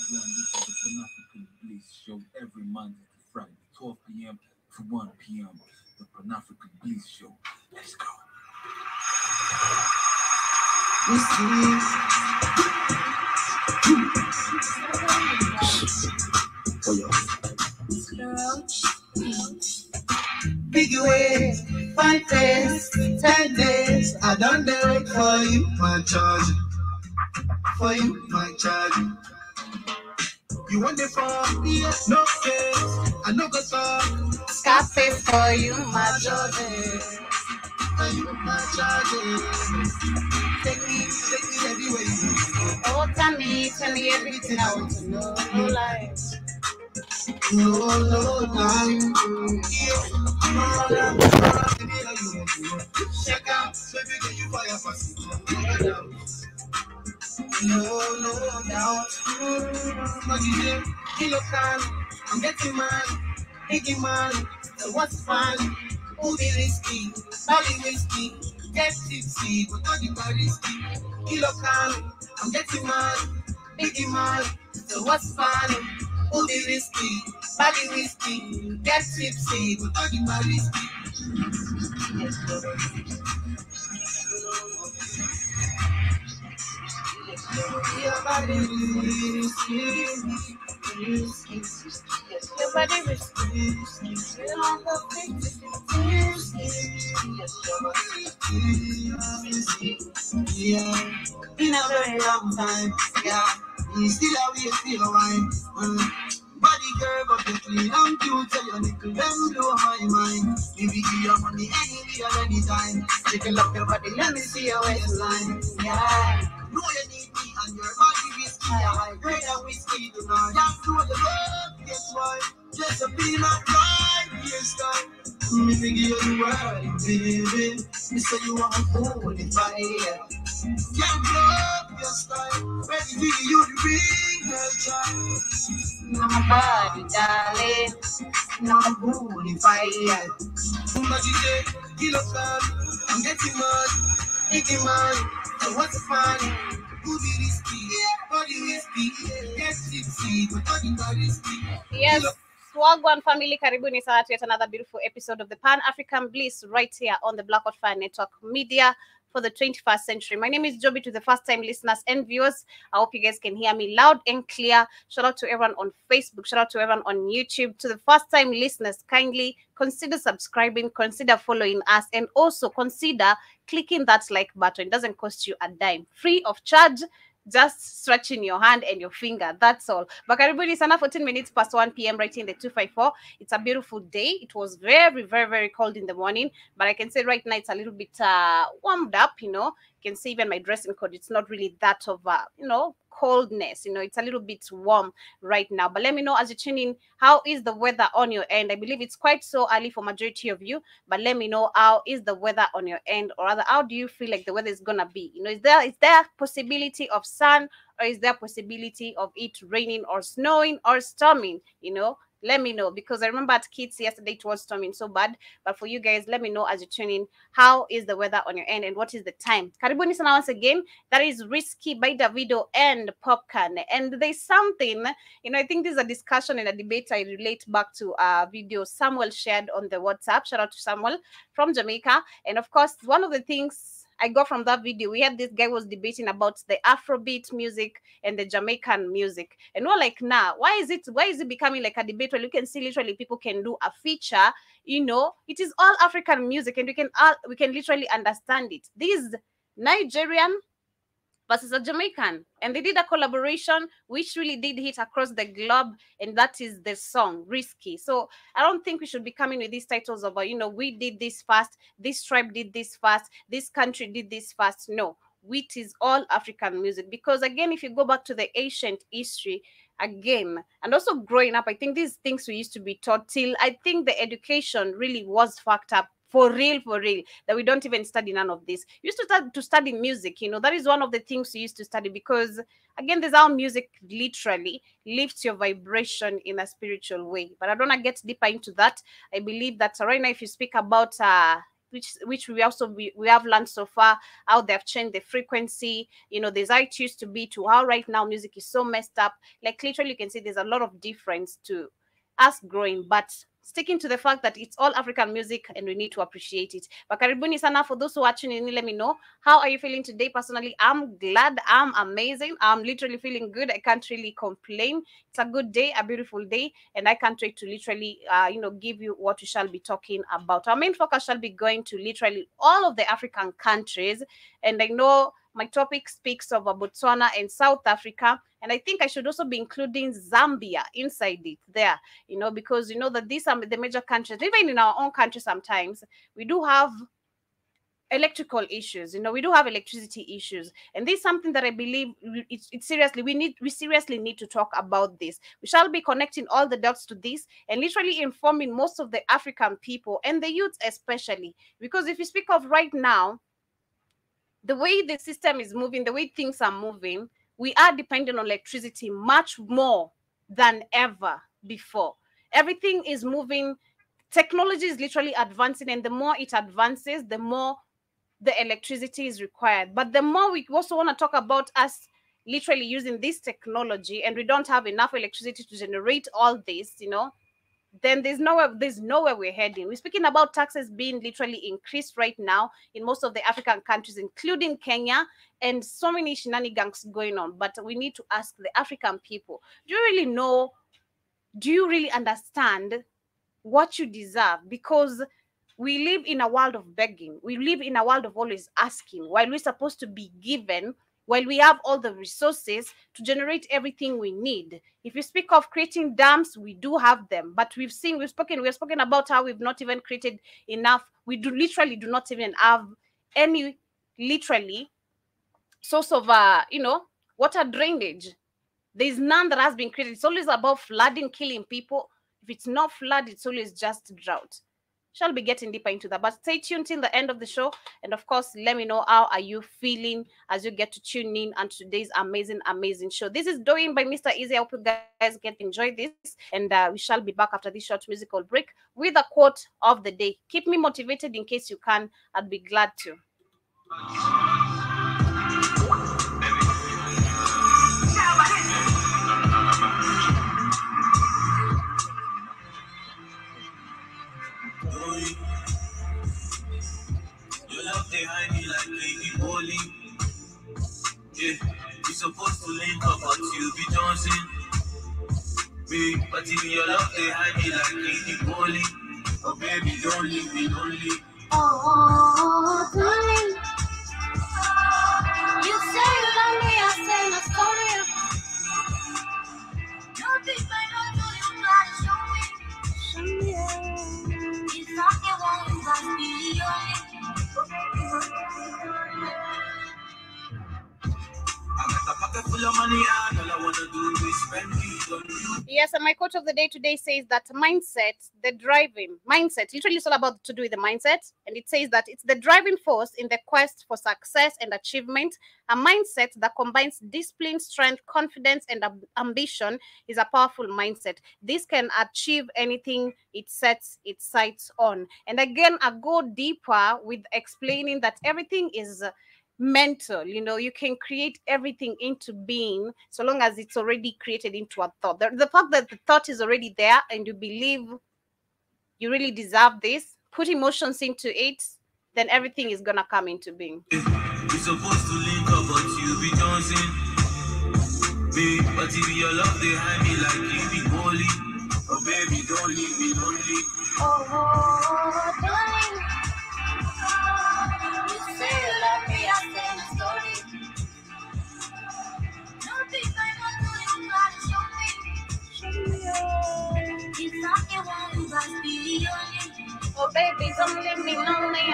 This is the Pan-African Bliss Show every Monday to Friday, 12 p.m. to 1 p.m. The Pan-African Bliss Show. Let's go. Big way, 5 days, 10 days. I don't do it for you, my charge. For you, my charge. You want it for me? No case. I know go talk. Scafe for you, my charge. For you, my charge. Take me everywhere you go. Oh, tell me everything I want to know. No lies. No time. Check out, baby, you fire fast. No doubt. But you say, kilo can, I'm getting man, biggie man. So what's fun? Who be risky? Body risky. Get tipsy, but not the body risky. Kilo can, I'm getting man, biggie man. So what's fun? Who be risky? Body risky. Get tipsy, but not the body risky. Your body risky. Your body risky. You don't go yeah, in a very long time, yeah. You still have you feel a wine. Body girl, but you clean and cute. Tell your nickel, them blow my mind. Maybe give your money anywhere, anytime. Tickle up your body, let me see your waistline. Yeah, know you need me and your body whiskey. I grade and whiskey do not. Just do the love, guess why? Just a peanut right, hairstyle. Me give you the world, baby. Me say you want to hold the fire. Can't blow your style. Ready to give you the ring, girl, child. No body, darling. No booty fire. Somebody say, kilo card. I'm getting mad, making mad. So what's the fun? Booty risky, body risky. Get tipsy, but body risky. Yes. Wagwan family, karibuni sana to yet another beautiful episode of the Pan-African Bliss right here on the Black Fire Network Media for the 21st century. My name is Joby. To the first-time listeners and viewers, I hope you guys can hear me loud and clear. Shout out to everyone on Facebook. Shout out to everyone on YouTube. To the first-time listeners, kindly consider subscribing, consider following us, and also consider clicking that like button. It doesn't cost you a dime. Free of charge. Just stretching your hand and your finger. That's all. But everybody, it's now 14 minutes past 1 p.m. right in the 254. It's a beautiful day. It was very, very, very cold in the morning. But I can say right now it's a little bit warmed up, you know. You can see even my dressing code. It's not really that of, coldness. You know, it's a little bit warm right now. But let me know as you tune in, how is the weather on your end? I believe it's quite so early for majority of you. But let me know, how is the weather on your end? Or rather, how do you feel like the weather is going to be? You know, is there possibility of sun, or is there possibility of it raining or snowing or storming? You know, let me know, because I remember at kids yesterday it was storming so bad. But for you guys, let me know as you tune in, how is the weather on your end and what is the time? Karibuni sana once again. That is Risky by Davido and Popcorn. And there's something, you know, I think this is a discussion and a debate I relate back to a video Samuel shared on the WhatsApp. Shout out to Samuel from Jamaica. And of course, one of the things I got from that video, we had this guy was debating about the Afrobeat music and the Jamaican music. And we're like, nah, why is it becoming like a debate where you can see literally people can do a feature, you know, it is all African music and we can literally understand it. This Nigerian versus a Jamaican, and they did a collaboration which really did hit across the globe, and that is the song Risky. So I don't think we should be coming with these titles of, we did this first, this tribe did this first, this country did this first. No, it is all African music, because again, if you go back to the ancient history again, and also growing up, I think these things we used to be taught till I think the education really was fucked up. For real, that we don't even study none of this. We used to study music, you know. That is one of the things we used to study, because, again, there's how music literally lifts your vibration in a spiritual way. But I don't want to get deeper into that. I believe that right now, if you speak about which we have learned so far, how they've changed the frequency. You know, there's how it used to be to how right now music is so messed up. Like literally, you can see there's a lot of difference to us growing, but sticking to the fact that it's all African music and we need to appreciate it. But karibuni sana for those who are tuning in. Let me know, how are you feeling today? Personally, I'm glad, I'm amazing, I'm literally feeling good. I can't really complain. It's a good day, a beautiful day, and I can't wait to literally give you what we shall be talking about. Our main focus shall be going to literally all of the African countries, and I know my topic speaks of Botswana and South Africa, and I think I should also be including Zambia inside it there, because that these are the major countries. Even in our own country, sometimes we do have electrical issues. We do have electricity issues, and this is something that I believe it's seriously we seriously need to talk about this. We shall be connecting all the dots to this and literally informing most of the African people and the youth especially, because if you speak of right now, the way the system is moving, the way things are moving, we are dependent on electricity much more than ever before. Everything is moving. Technology is literally advancing, and the more it advances, the more the electricity is required. But the more we also want to talk about us literally using this technology, and we don't have enough electricity to generate all this, then there's nowhere we're heading. We're speaking about taxes being literally increased right now in most of the African countries, including Kenya, and so many shenanigans going on. But we need to ask the African people, do you really understand what you deserve? Because we live in a world of begging. We live in a world of always asking, while we're supposed to be given, while we have all the resources to generate everything we need. If you speak of creating dams, we do have them, but we've spoken about how we've not even created enough. We literally do not even have any literally source of water drainage. There's none that has been created. It's always about flooding, killing people. If it's not flood, it's always just drought. Shall be getting deeper into that, but stay tuned till the end of the show, and of course let me know how are you feeling as you get to tune in on today's amazing show. This is Doing by Mr. Easy. I hope you guys get to enjoy this, and we shall be back after this short musical break with a quote of the day. Keep me motivated in case you can. I'd be glad to. Your love behind me like baby bowling. Yeah, we supposed to link up, but you be dancing. Me, but if your love behind me like baby bowling. Oh baby, don't leave me lonely. Oh, darling, you say you love me, I say my story. Don't think I don't know you gotta show me. It's not the one you must be only. Yes, and my quote of the day today says that mindset, literally it's all about to do with the mindset. And it says that it's the driving force in the quest for success and achievement. A mindset that combines discipline, strength, confidence, and ambition is a powerful mindset. This can achieve anything it sets its sights on. And again, I go deeper with explaining that everything is mental. You can create everything into being so long as it's already created into a thought. The fact that the thought is already there and you believe you really deserve this, put emotions into it, then everything is gonna come into being. We're supposed to link up, but you be dancing. Me, but if your love behind me like you be holy. Oh baby, don't leave me lonely. Oh, darling, you say you love me, I say my story. Don't think I don't know you gotta show me. It's not the one you must be only. Oh baby, don't leave me lonely.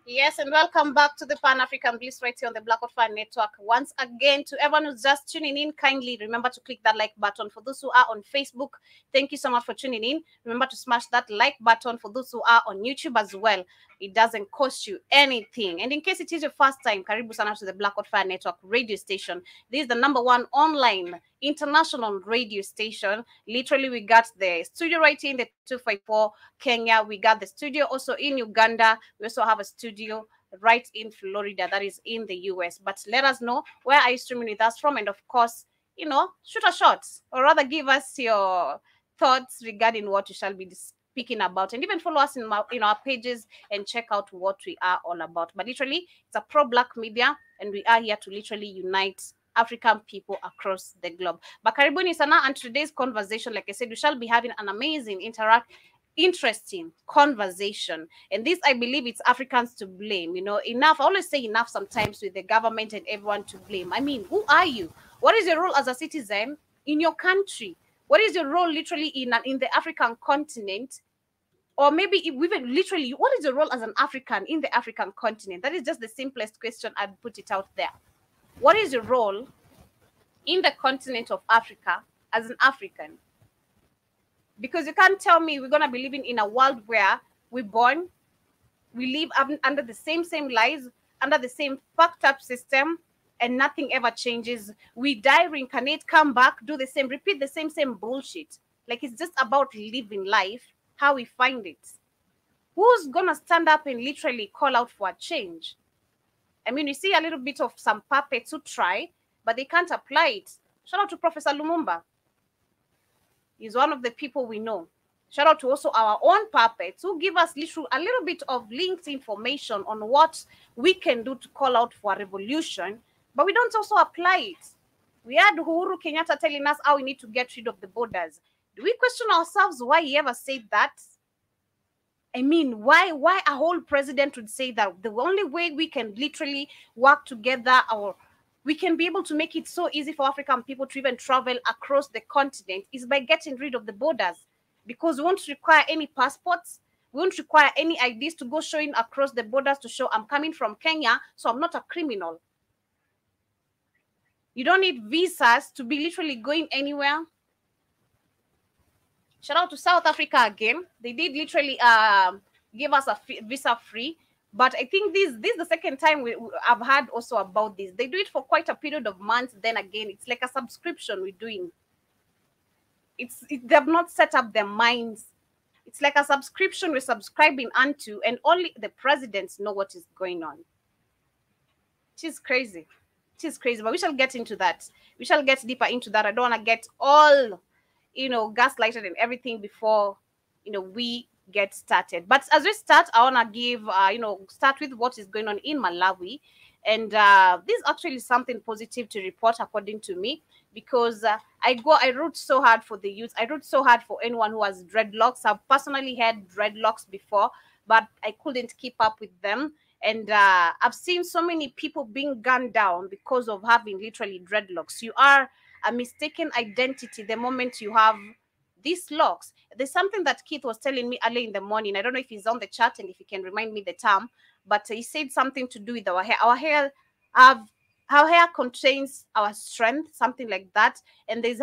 Yes, and welcome back to the Pan-African Bliss right here on the Black Hot Fan Network. Once again, to everyone who's just tuning in, kindly remember to click that like button. For those who are on Facebook, thank you so much for tuning in. Remember to smash that like button for those who are on YouTube as well. It doesn't cost you anything. And in case it is your first time, karibu sana to the Black Hot Fire Network radio station. This is the #1 online international radio station. Literally, we got the studio right in the 254 Kenya. We got the studio also in Uganda. We also have a studio right in Florida, that is in the US. But let us know where are you streaming with us from, and of course, you know, shoot a shot, or rather give us your thoughts regarding what we shall be speaking about, and even follow us in our pages and check out what we are all about. But literally, it's a pro-Black media, and we are here to literally unite African people across the globe. But karibuni sana, and today's conversation, like I said, we shall be having an amazing interesting conversation. And this, I believe, it's Africans to blame. You know, enough. I always say enough sometimes with the government and everyone to blame. I mean, who are you? What is your role as a citizen in your country? What is your role literally in the African continent? Or maybe even literally, what is your role as an African in the African continent? That is just the simplest question. I'd put it out there. What is your role in the continent of Africa as an African? Because you can't tell me we're going to be living in a world where we're born, we live under the same lies, under the same fucked up system, and nothing ever changes. We die, reincarnate, come back, do the same, repeat the same bullshit. Like, it's just about living life, how we find it. Who's going to stand up and literally call out for a change? I mean, you see a little bit of some puppets who try, but they can't apply it. Shout out to Professor Lumumba. He's one of the people we know. Shout out to also our own puppets who give us a little bit of linked information on what we can do to call out for a revolution, but we don't also apply it. We had Uhuru Kenyatta telling us how we need to get rid of the borders. Do we question ourselves why he ever said that? I mean, why a whole president would say that? The only way we can literally work together, or we can be able to make it so easy for African people to even travel across the continent, is by getting rid of the borders. Because we won't require any passports. We won't require any IDs to go showing across the borders to show I'm coming from Kenya, so I'm not a criminal. You don't need visas to be literally going anywhere. Shout out to South Africa again. They did literally give us a visa free. But I think this is the second time I've heard also about this. They do it for quite a period of months. Then again, it's like a subscription we're doing. They've not set up their minds. It's like a subscription we're subscribing onto, and only the presidents know what is going on. It is crazy. It is crazy, but we shall get into that. We shall get deeper into that. I don't want to get all, gaslighted and everything before, we get started. But as we start, I want to give, start with what is going on in Malawi. And this is actually something positive to report, according to me, because I root so hard for the youth. I root so hard for anyone who has dreadlocks. I've personally had dreadlocks before, but I couldn't keep up with them. And I've seen so many people being gunned down because of having literally dreadlocks. You are a mistaken identity the moment you have these locks. There's something that Keith was telling me early in the morning. I don't know if he's on the chat and if he can remind me the term, but he said something to do with our hair. Our hair contains our strength, something like that. And there's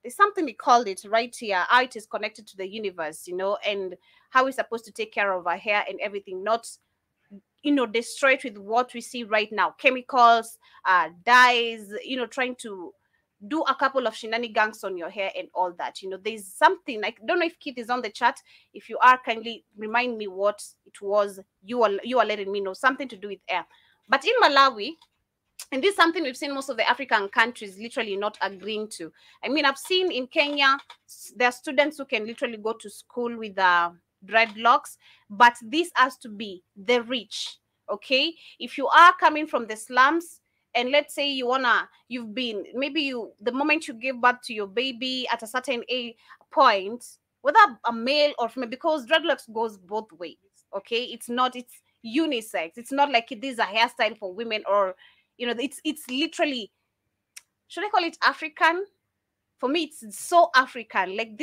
there's something we called it right here, how it is connected to the universe, and how we're supposed to take care of our hair and everything, not, destroy it with what we see right now. Chemicals, dyes, trying to do a couple of shenanigans on your hair and all that. There's something, I don't know if Keith is on the chat. If you are, kindly remind me what it was you are letting me know, something to do with hair. But in Malawi, and this is something we've seen most of the African countries literally not agreeing to. I mean, I've seen in Kenya, there are students who can literally go to school with dreadlocks, but this has to be the rich, okay? If you are coming from the slums, and let's say the moment you give birth to your baby at a certain point, whether a male or female, because dreadlocks goes both ways, okay? It's unisex. It's not like it is a hairstyle for women, or it's literally, should I call it African? For me, it's so African. Like,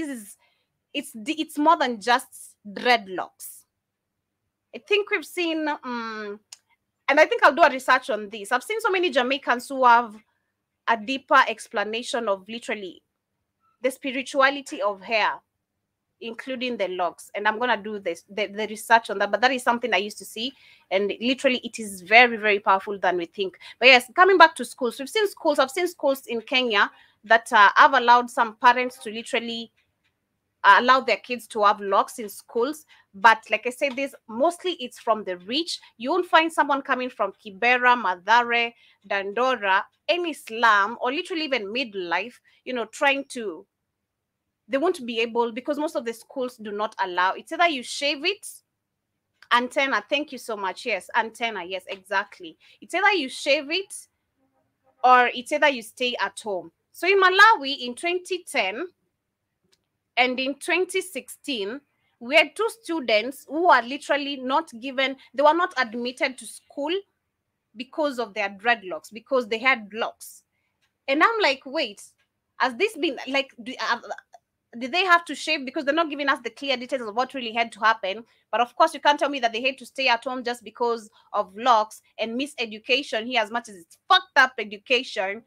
it's more than just dreadlocks. I think we've seen, and I think I'll do a research on this. I've seen so many Jamaicans who have a deeper explanation of literally the spirituality of hair. including the locks. And I'm gonna do the research on that. But that is something I used to see, and literally it is very, very powerful than we think. But yes, coming back to schools, I've seen schools in Kenya that have allowed some parents to literally allow their kids to have locks in schools. But like I said, this mostly it's from the rich. You won't find someone coming from Kibera, Madare, Dandora, any slum, or literally even midlife, trying to, they won't be able, because most of the schools do not allow. It's either you shave it, antenna, thank you so much, yes, antenna, yes, exactly. It's either you shave it, or it's either you stay at home. So in Malawi in 2010 and in 2016, we had 2 students who are literally not given, they were not admitted to school because of their dreadlocks, because they had locks. And I'm like, wait, has this been like, did they have to shave? Because they're not giving us the clear details of what really had to happen. But of course, you can't tell me that they had to stay at home just because of locks and miseducation here, as much as it's fucked up education,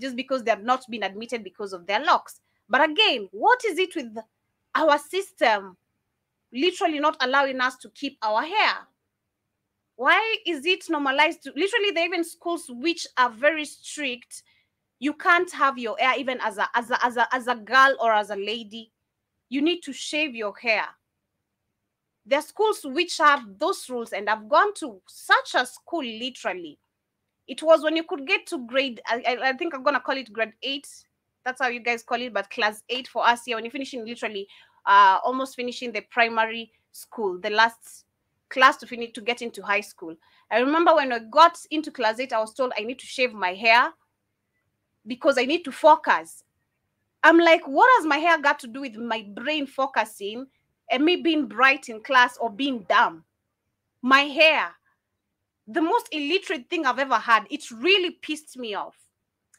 just because they have not been admitted because of their locks. But again, what is it with our system literally not allowing us to keep our hair? Why is it normalized? Literally, there are even schools which are very strict. You can't have your hair even as a girl or as a lady. You need to shave your hair. There are schools which have those rules, and I've gone to such a school literally. It was when you could get to grade, I think I'm gonna call it grade 8. That's how you guys call it, but class 8 for us here, when you're finishing literally almost finishing the primary school, the last class to finish to get into high school. I remember when I got into class 8, I was told I need to shave my hair because I need to focus. I'm like, what has my hair got to do with my brain focusing and me being bright in class or being dumb? My hair, the most illiterate thing I've ever had, it really pissed me off.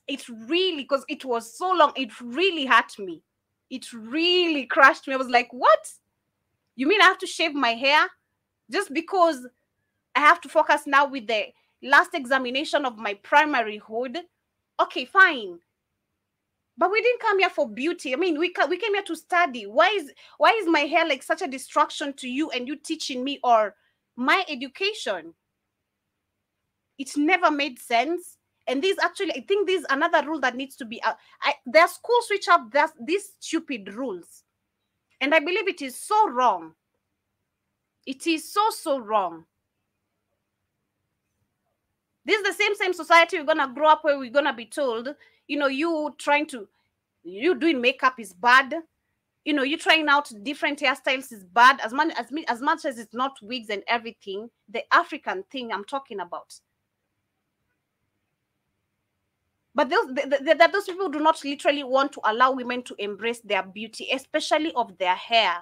It really, because it was so long, it really hurt me. It really crushed me. I was like, what? You mean I have to shave my hair just because I have to focus now with the last examination of my primary hood? Okay, fine. But we didn't come here for beauty. I mean, we came here to study. Why is my hair like such a distraction to you and you teaching me or my education? It never made sense. And this actually, I think this is another rule that needs to be, there are schools which have these stupid rules. And I believe it is so wrong. It is so wrong. This is the same society we're going to grow up where we're going to be told, you doing makeup is bad. You trying out different hairstyles is bad, as much as it's not wigs and everything. The African thing I'm talking about. But those people do not literally want to allow women to embrace their beauty, especially of their hair.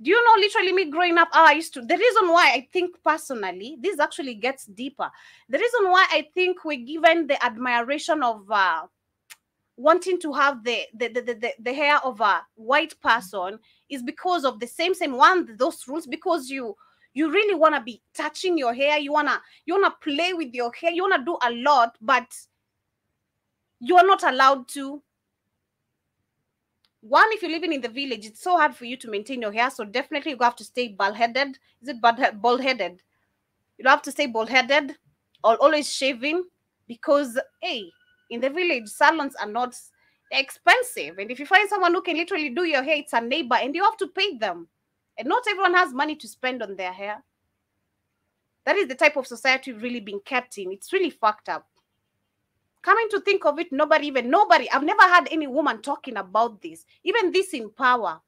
Do you know, literally me growing up, the reason why I think personally, this actually gets deeper. The reason why I think we're given the admiration of wanting to have the hair of a white person is because of the same those rules, because you really want to be touching your hair, you want to play with your hair, you want to do a lot, but you are not allowed to. One, if you're living in the village, it's so hard for you to maintain your hair, so definitely you have to stay bald-headed. Is it bald-headed? You have to stay bald-headed or always shaving, because hey, in the village, salons are not expensive, and if you find someone who can literally do your hair, it's a neighbor, and you have to pay them, and not everyone has money to spend on their hair. That is the type of society we've really been kept in. It's really fucked up. Coming to think of it, nobody, I've never had any woman talking about this, even this in power,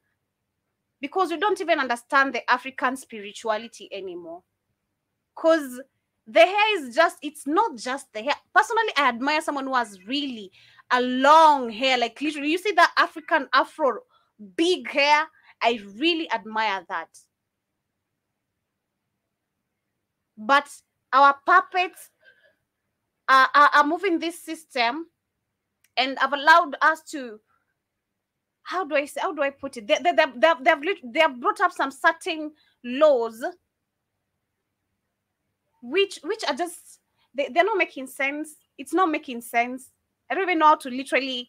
because we don't even understand the African spirituality anymore. Because the hair is it's not just the hair. Personally, I admire someone who has really a long hair, like literally, you see that African afro, big hair. I really admire that. But our puppets are moving this system and have allowed us to, how do I put it? They have brought up some certain laws which are just, they're not making sense. It's not making sense. I don't even know how to literally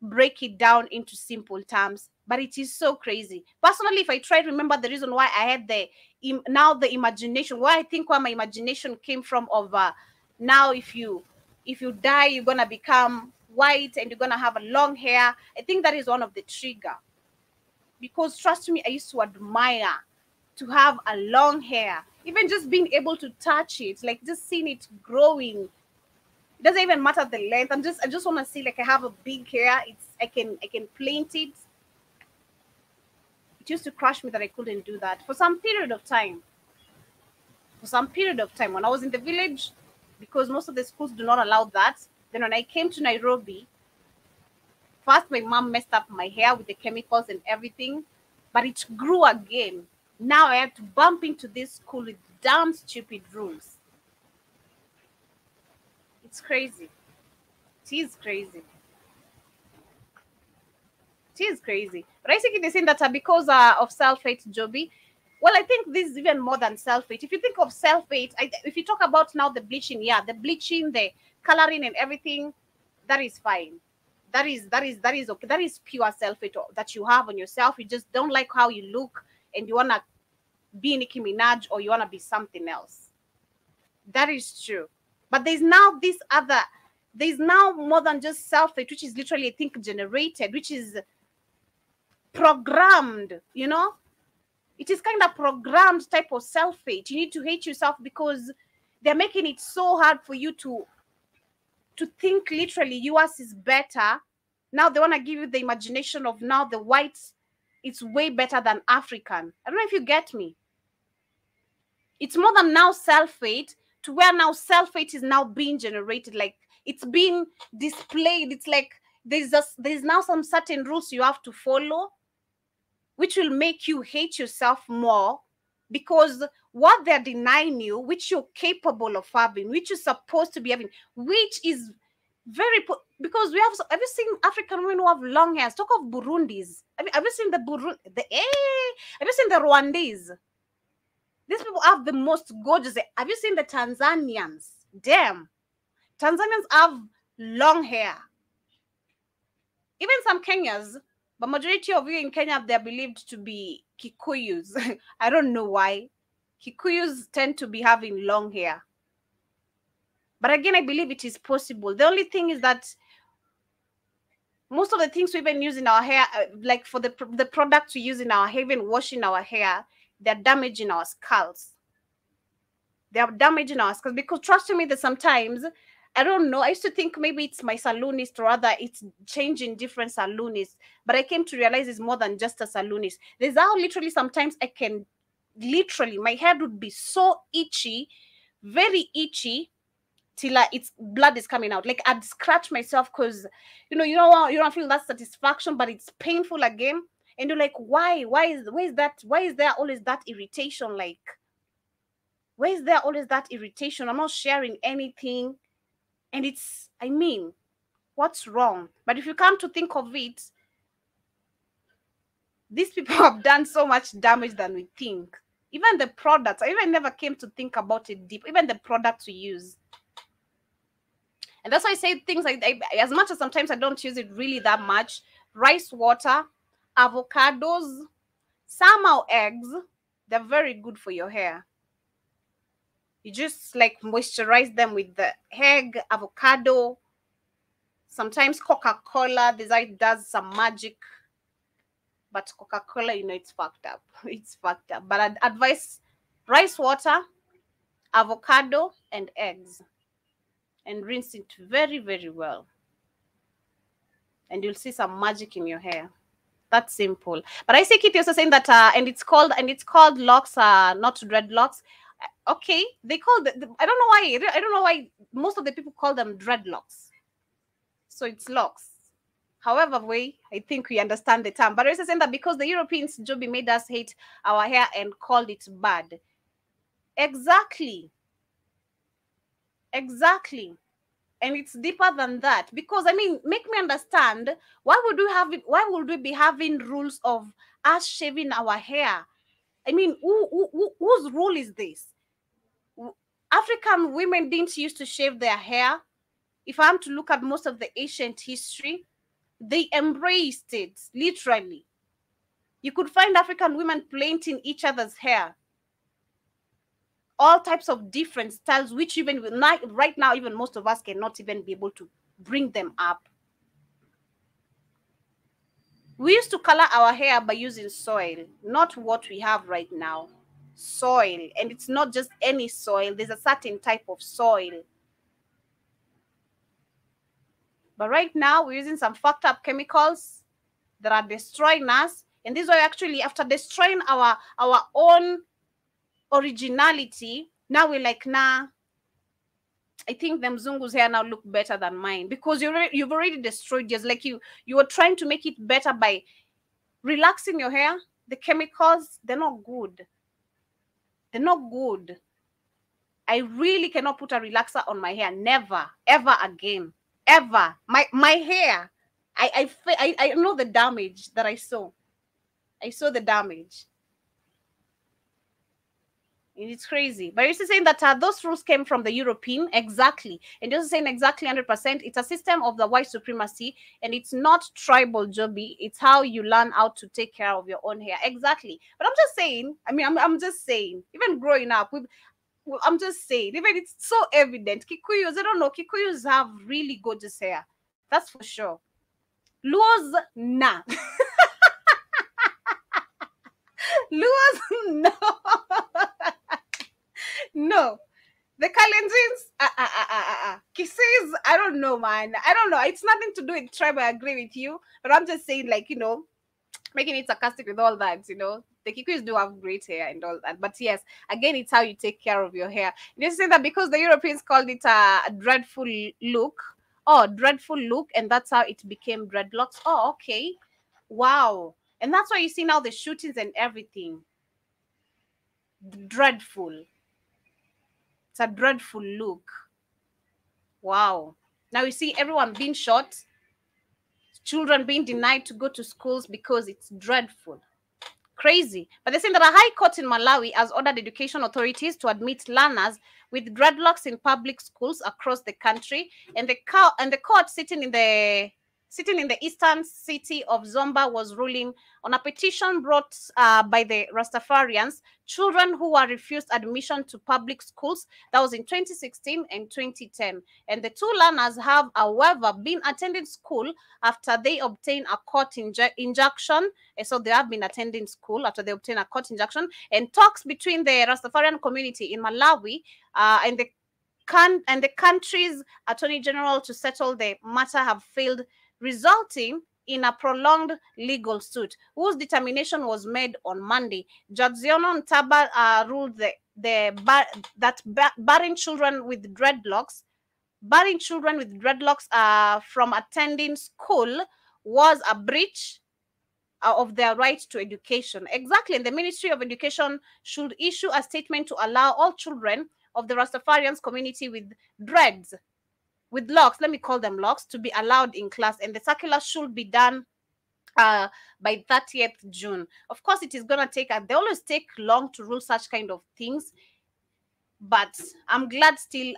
break it down into simple terms, but it is so crazy. Personally, if I try to remember the reason why I had the imagination, where I think where my imagination came from of now if you die, you're gonna become white and you're gonna have a long hair. I think that is one of the trigger. Because trust me, I used to admire to have a long hair, even just being able to touch it, like just seeing it growing. It doesn't even matter the length. I just want to see like I have a big hair. I can paint it. It used to crush me that I couldn't do that for some period of time. For some period of time when I was in the village, because most of the schools do not allow that. Then when I came to Nairobi, first my mom messed up my hair with the chemicals and everything, but it grew again. Now I have to bump into this school with damn stupid rules. It's crazy. It is crazy. It is crazy. But I think they're saying that because of self-hate, Joby. Well, I think this is even more than self-hate. If you think of self-hate, if you talk about now the bleaching, yeah, the bleaching, the coloring and everything, that is fine. That is okay. That is pure self-hate that you have on yourself. You just don't like how you look and you want to be Nicki Minaj or you want to be something else. That is true. But there's now more than just self-hate, which is literally, I think, generated, which is programmed, you know? It is kind of programmed type of self-hate. You need to hate yourself because they're making it so hard for you to think literally yours is better. Now they want to give you the imagination of now the whites, it's way better than African. I don't know if you get me. It's more than now self-hate to where now self-hate is now being generated. Like it's being displayed. It's like there's now some certain rules you have to follow, which will make you hate yourself more because what they're denying you, which you're capable of having, which you're supposed to be having, which is very, because have you seen African women who have long hair? Talk of Burundis. Have you seen have you seen the Rwandese? These people have the most gorgeous. Have you seen the Tanzanians? Damn. Tanzanians have long hair. Even some Kenyans, but majority of you in Kenya, they're believed to be Kikuyus. I don't know why. Kikuyus tend to be having long hair. But again, I believe it is possible. The only thing is that most of the things we even use in our hair, like for the products we use in our hair, even washing our hair, they're damaging our skulls. They are damaging our skulls because trust me that sometimes, I don't know, I used to think maybe it's my saloonist or rather it's changing different saloonists, but I came to realize it's more than just a saloonist. There's how literally sometimes I can literally, my head would be so itchy, very itchy, till its blood is coming out. Like I'd scratch myself because you don't feel that satisfaction, but it's painful again. And you're like, why is there always that irritation? Like, why is there always that irritation? I'm not sharing anything. And it's, I mean, what's wrong? But if you come to think of it, these people have done so much damage than we think. Even the products, I even never came to think about it deep. Even the products we use. And that's why I say things like, as much as sometimes I don't use it really that much, rice water, avocados, somehow eggs, they're very good for your hair. You just like moisturize them with the egg, avocado, sometimes Coca-Cola. This does some magic, but Coca-Cola, it's fucked up. It's fucked up. But I'd advise rice water, avocado, and eggs. And rinse it very, very well. And you'll see some magic in your hair. That's simple. But I see Kitty also saying that, and it's called locks, not dreadlocks. Okay, they call I don't know why. I don't know why most of the people call them dreadlocks. So it's locks. However way, I think we understand the term. But I was saying that because the Europeans, Joby, made us hate our hair and called it bad. Exactly. Exactly. And it's deeper than that, because I mean, make me understand, why would we be having rules of us shaving our hair? I mean, whose rule is this? African women didn't used to shave their hair. If I'm to look at most of the ancient history, They embraced it, literally. You could find African women plaiting each other's hair. All types of different styles, which even right now, even most of us cannot even be able to bring them up. We used to color our hair by using soil, not what we have right now. Soil. And it's not just any soil. There's a certain type of soil. But right now, we're using some fucked up chemicals that are destroying us. And this is why actually, after destroying our own originality, now we're like, nah, I think them Zungu's hair now look better than mine, because you've already destroyed yours. Like you were trying to make it better by relaxing your hair. The chemicals, they're not good. They're not good. I really cannot put a relaxer on my hair. Never, ever again. Ever. My hair, I know the damage that I saw. I saw the damage. It's crazy. But you're saying that those rules came from the European, exactly. And you're saying exactly 100%. It's a system of the white supremacy, and it's not tribal, Joby. It's how you learn how to take care of your own hair. Exactly. But I'm just saying, I mean, I'm just saying, even growing up, I'm just saying, even it's so evident. Kikuyus, I don't know, Kikuyus have really gorgeous hair. That's for sure. Luos, nah. Luos, no. No. The Kalenjins, Kisses, I don't know, man. I don't know. It's nothing to do with tribe. I agree with you. But I'm just saying, like, you know, making it sarcastic with all that, you know. The Kikuyus do have great hair and all that. But yes, again, it's how you take care of your hair. You say that because the Europeans called it a dreadful look. Oh, dreadful look. And that's how it became dreadlocks. Oh, okay. Wow. And that's why you see now the shootings and everything. Dreadful. It's a dreadful look. Wow. Now you see everyone being shot, children being denied to go to schools because it's dreadful. Crazy. But they're saying that a high court in Malawi has ordered education authorities to admit learners with dreadlocks in public schools across the country. And the court sitting in the eastern city of Zomba was ruling on a petition brought by the Rastafarians, children who were refused admission to public schools. That was in 2016 and 2010. And the two learners have, however, been attending school after they obtained a court injunction. So they have been attending school after they obtained a court injunction. And talks between the Rastafarian community in Malawi and the country's attorney general to settle the matter have failed, resulting in a prolonged legal suit, whose determination was made on Monday. Judge Zionon Ntaba ruled that barring children with dreadlocks from attending school was a breach of their right to education. Exactly, and the Ministry of Education should issue a statement to allow all children of the Rastafarians community with dreads, with locks, let me call them locks, to be allowed in class. And the circular should be done by 30th June. Of course, it is going to take, they always take long to rule such kind of things. But I'm glad still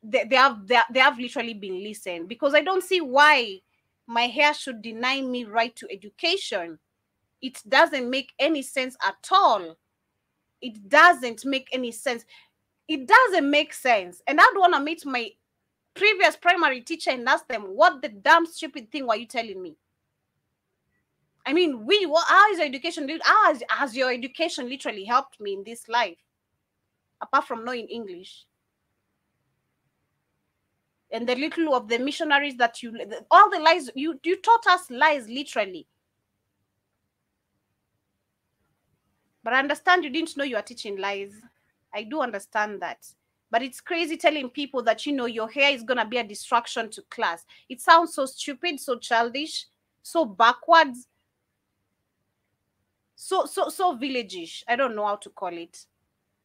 they have literally been listened, because I don't see why my hair should deny me right to education. It doesn't make any sense at all. It doesn't make any sense. It doesn't make sense. And I'd want to meet my previous primary teacher and ask them, what the damn stupid thing were you telling me? I mean, how is your education? How has your education literally helped me in this life, apart from knowing English? And the little of the missionaries that all the lies, you taught us lies, literally. But I understand you didn't know you are teaching lies. I do understand that. But it's crazy telling people that, you know, your hair is going to be a distraction to class. It sounds so stupid, so childish, so backwards, so villageish. I don't know how to call it.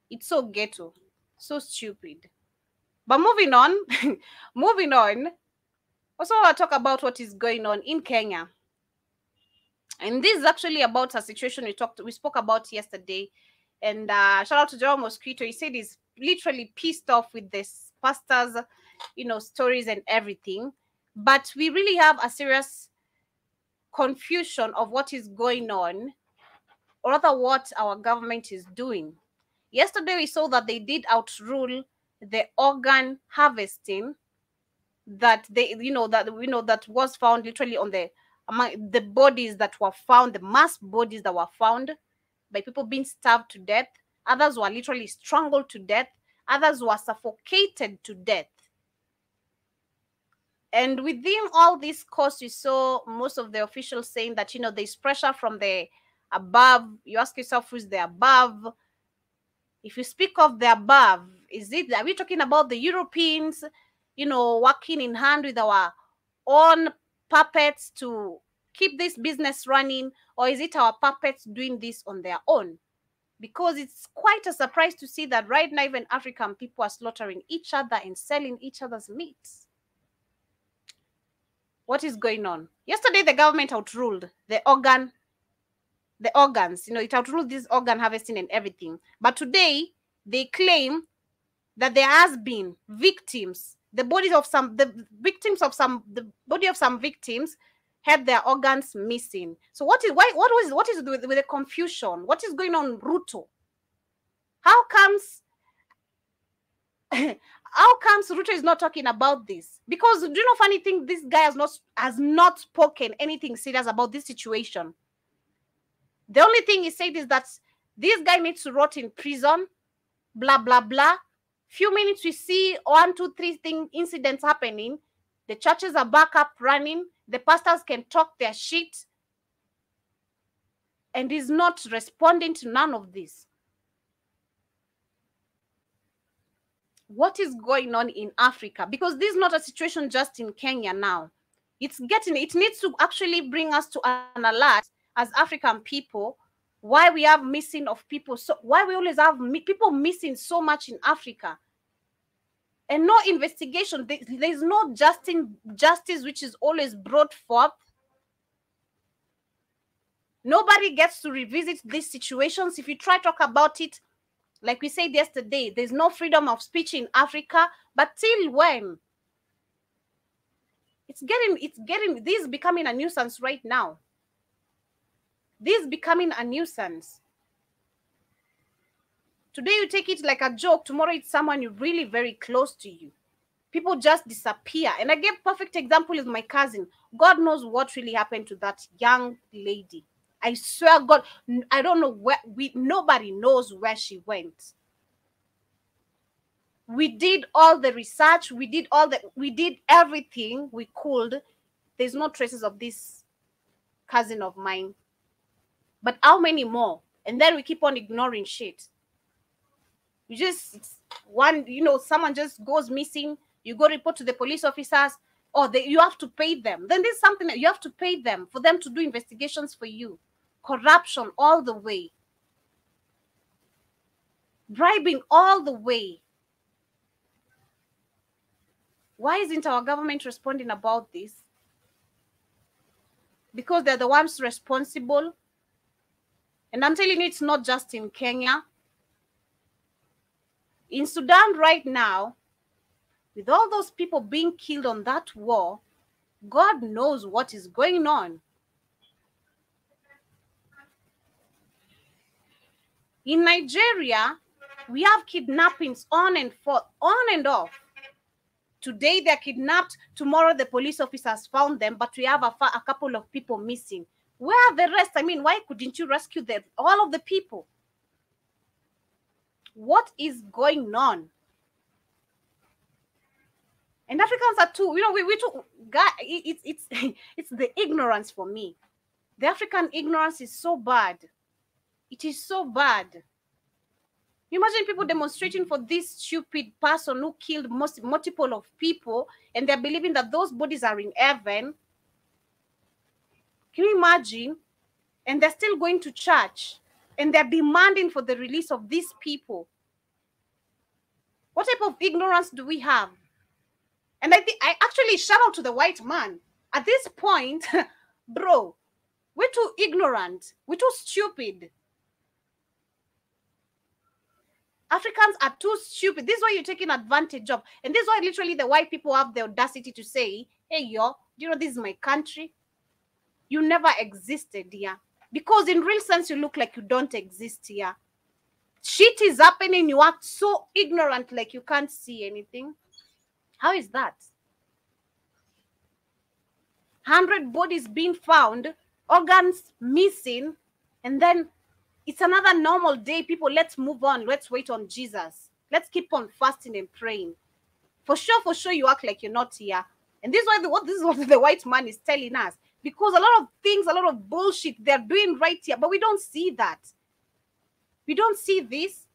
It's so ghetto, so stupid. But moving on, Also, I'll talk about what is going on in Kenya. And this is actually about a situation we spoke about yesterday. And shout out to Joe Mosquito. He said he's literally pissed off with this pastors, stories and everything. But we really have a serious confusion of what is going on, or rather what our government is doing. Yesterday we saw that they did outrule the organ harvesting that that was found literally on the among the bodies that were found, the mass bodies that were found by people being starved to death. Others were literally strangled to death. Others were suffocated to death. And within all this course, you saw most of the officials saying that, there's pressure from the above. You ask yourself, who's the above? If you speak of the above, are we talking about the Europeans, working in hand with our own puppets to keep this business running, or is it our puppets doing this on their own? Because it's quite a surprise to see that right now even African people are slaughtering each other and selling each other's meats. What is going on? Yesterday the government outruled the organs, it outruled this organ harvesting and everything. But today they claim that there has been victims. The body of some victims had their organs missing. So what is with the confusion? What is going on, Ruto? How comes Ruto is not talking about this? Because do you know funny thing? This guy has not spoken anything serious about this situation. The only thing he said is that this guy needs to rot in prison, blah blah blah. Few minutes we see 1, 2, 3 incidents happening. The churches are back up running. The pastors can talk their shit. And he's not responding to none of this. What is going on in Africa? Because this is not a situation just in Kenya now. It needs to actually bring us to an alert as African people, why we have missing of people. So why we always have people missing so much in Africa. And no investigation. There's no justice which is always brought forth. Nobody gets to revisit these situations. If you try to talk about it, like we said yesterday, there's no freedom of speech in Africa. But till when? This is becoming a nuisance right now. This is becoming a nuisance. Today you take it like a joke. Tomorrow it's someone you're really very close to you. People just disappear. And I gave perfect example with my cousin. God knows what really happened to that young lady. I swear God, I don't know where, nobody knows where she went. We did all the research. We did everything we could. There's no traces of this cousin of mine. But how many more? And then we keep on ignoring shit. Someone just goes missing. You go report to the police officers, or you have to pay them. Then there's something that you have to pay them for them to do investigations for you. Corruption all the way. Bribing all the way. Why isn't our government responding about this? Because they're the ones responsible. And I'm telling you, it's not just in Kenya. In Sudan right now, with all those people being killed on that war, God knows what is going on. In Nigeria, we have kidnappings on and off. Today they're kidnapped. Tomorrow the police officers found them, but we have a couple of people missing. Where are the rest? I mean, why couldn't you rescue all of the people? What is going on? And Africans are too, it's the ignorance for me. The African ignorance is so bad. It is so bad. You imagine people demonstrating for this stupid person who killed multiple of people, and they're believing that those bodies are in heaven. Can you imagine? And they're still going to church, and they're demanding for the release of these people. What type of ignorance do we have? And I actually shout out to the white man. At this point, bro, we're too ignorant. We're too stupid. Africans are too stupid. This is why you're taking advantage of. And this is why literally the white people have the audacity to say, hey, yo, do you know this is my country? You never existed here. Because in real sense, you look like you don't exist here. Shit is happening. You act so ignorant, like you can't see anything. How is that? 100 bodies being found, organs missing, and then it's another normal day. People, let's move on. Let's wait on Jesus. Let's keep on fasting and praying. For sure, you act like you're not here. And this is what the white man is telling us. Because a lot of things, a lot of bullshit they're doing right here, but we don't see that. We don't see this.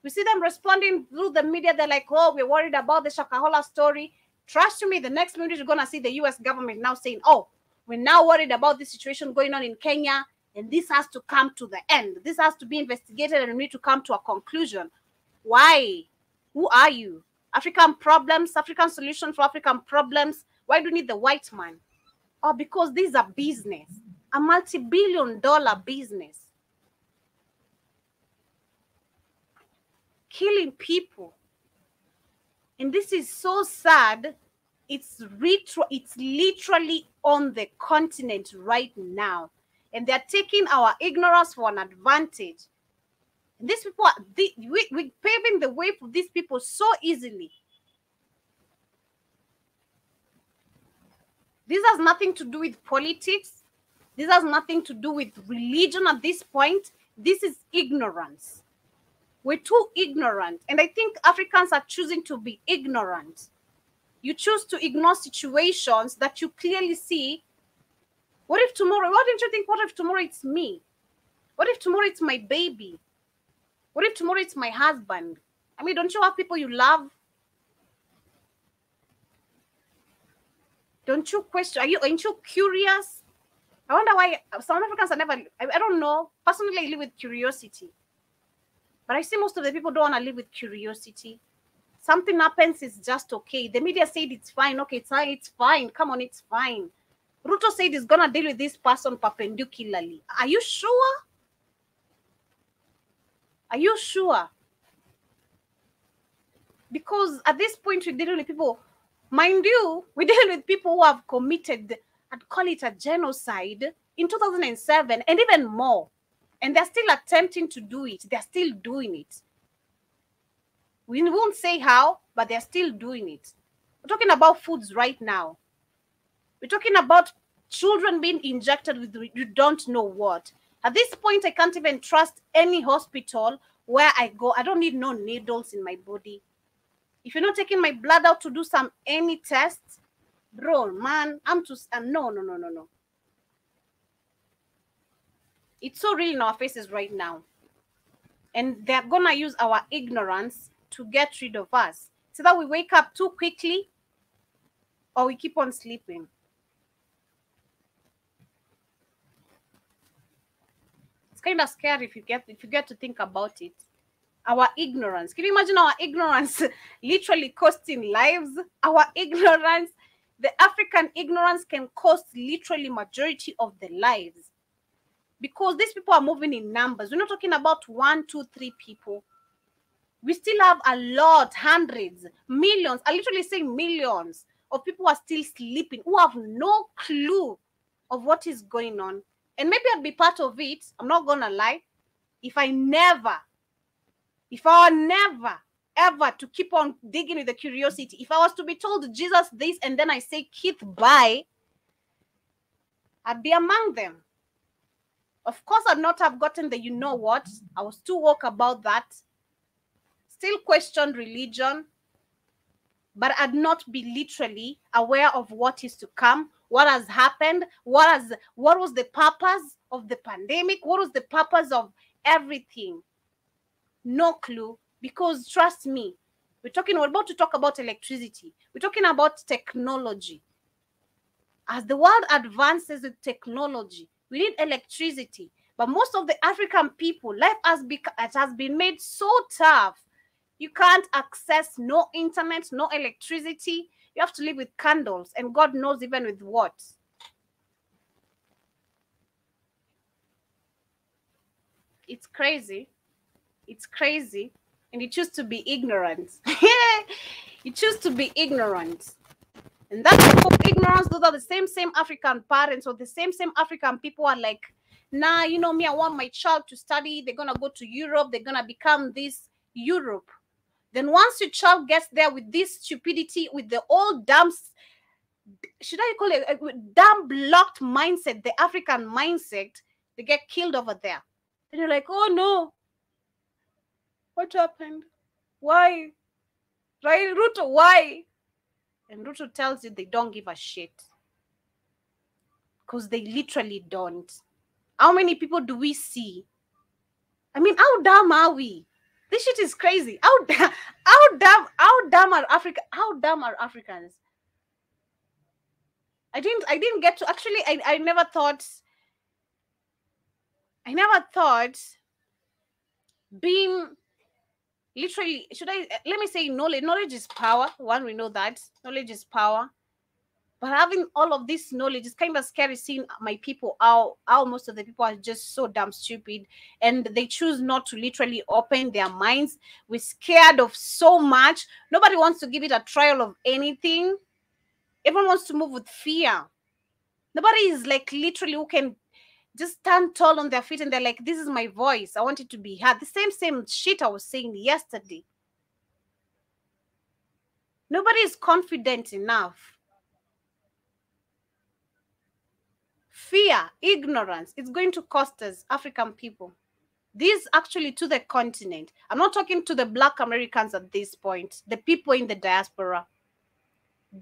We see them responding through the media. They're like, oh, we're worried about the Shakahola story. Trust me, the next minute you're going to see the US government now saying, oh, we're now worried about this situation going on in Kenya, and this has to come to the end. This has to be investigated, and we need to come to a conclusion. Why? Who are you? African problems, African solution for African problems. Why do you need the white man? Oh, because these are business, a multi-billion-dollar business. Killing people. And this is so sad. It's literally on the continent right now. And they're taking our ignorance for an advantage. These people, we're paving the way for these people so easily. This has nothing to do with politics. This has nothing to do with religion at this point. This is ignorance. We're too ignorant. And I think Africans are choosing to be ignorant. You choose to ignore situations that you clearly see. What if tomorrow, why don't you think, what if tomorrow it's me? What if tomorrow it's my baby? What if tomorrow it's my husband? I mean, don't you have people you love? Don't you question? Aren't you curious? I wonder why some Africans are never, I don't know. Personally, I live with curiosity. But I see most of the people don't want to live with curiosity. Something happens, it's just okay. The media said it's fine. Okay, it's fine. Come on, it's fine. Ruto said he's going to deal with this person perpendicularly. Are you sure? Are you sure? Because at this point, we're dealing with people, mind you, we're dealing with people who have committed, I'd call it a genocide in 2007 and even more. And they're still attempting to do it. They're still doing it. We won't say how, but they're still doing it. We're talking about foods right now. We're talking about children being injected with you don't know what. At this point, I can't even trust any hospital where I go. I don't need no needles in my body. If you're not taking my blood out to do any tests, bro, man, I'm just no. It's so real in our faces right now. And they're going to use our ignorance to get rid of us. So that we wake up too quickly or we keep on sleeping. It's kind of scary if you get to think about it. Our ignorance. Can you imagine our ignorance literally costing lives? Our ignorance, the African ignorance can cost literally majority of the lives. Because these people are moving in numbers. We're not talking about 1, 2, 3 people. We still have a lot, hundreds, millions. I literally say millions of people who are still sleeping, who have no clue of what is going on. And maybe I'd be part of it. I'm not going to lie. If I were never, ever to keep on digging with the curiosity, if I was to be told Jesus this and then I say Keith bye, I'd be among them. Of course, I'd not have gotten the you know what. I was too woke about that. Still questioned religion. But I'd not be literally aware of what is to come, what has happened, what was the purpose of the pandemic, what was the purpose of everything. No clue. Because trust me, we're about to talk about electricity. We're talking about technology. As the world advances with technology, we need electricity. But most of the African people, life has been made so tough. You can't access no internet, no electricity. You have to live with candles, and God knows even with what. It's crazy. It's crazy. And you choose to be ignorant. You choose to be ignorant. And that's the folk ignorance. Those are the same African parents or the same African people are like, nah, you know me, I want my child to study. They're going to go to Europe. They're going to become this Europe. Then once your child gets there with this stupidity, with the old dumb, should I call it a dumb blocked mindset, the African mindset, they get killed over there. And you're like, oh no, what happened? Why? Right, Ruto, why? And Ruto tells you they don't give a shit. Because they literally don't. How many people do we see? I mean, how dumb are we? This shit is crazy. How dumb are Africans? I didn't get to actually. I never thought being literally, let me say knowledge is power. One, we know that knowledge is power. But having all of this knowledge is kind of scary, seeing my people, how most of the people are just so damn stupid and they choose not to literally open their minds. We're scared of so much. Nobody wants to give it a trial of anything. Everyone wants to move with fear. Nobody is like literally who can just stand tall on their feet and they're like, this is my voice. I want it to be heard. The same shit I was saying yesterday. Nobody is confident enough. Fear, ignorance, it's going to cost us, African people. This actually to the continent. I'm not talking to the Black Americans at this point, the people in the diaspora.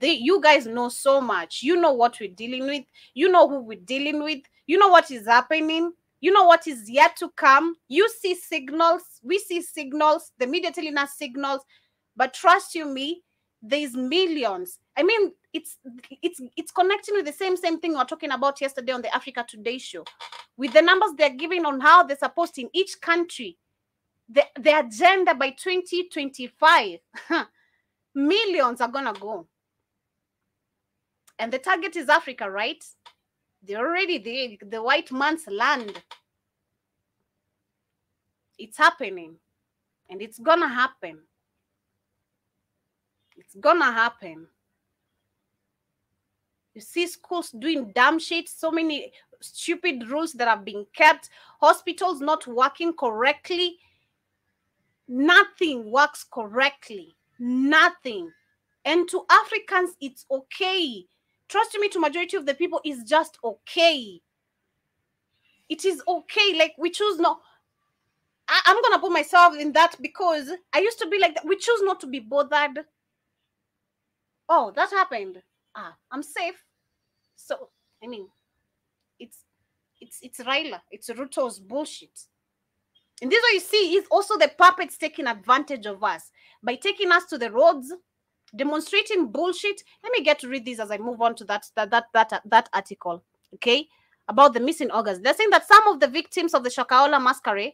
You guys know so much. You know what we're dealing with. You know who we're dealing with. You know what is happening. You know what is yet to come. You see signals. We see signals. The media telling us signals. But trust you me, there's millions. I mean, it's connecting with the same thing we were talking about yesterday on the Africa Today show. With the numbers they're giving on how they're supposed to, in each country, the agenda by 2025, millions are going to go. And the target is Africa, right? They're already there, the white man's land. It's happening. And it's going to happen. It's going to happen. You see schools doing dumb shit, so many stupid rules that have been kept, hospitals not working correctly. Nothing works correctly. Nothing. And to Africans, it's okay. Trust me, to majority of the people, it's just okay. It is okay. Like, we choose not. I'm going to put myself in that because I used to be like that. We choose not to be bothered. Oh, that happened. I'm safe. So, I mean, it's Raila. It's Ruto's bullshit. And this is what you see is also the puppets taking advantage of us by taking us to the roads, demonstrating bullshit. Let me get to read this as I move on to that article, okay, about the missing organs. They're saying that some of the victims of the Shakahola massacre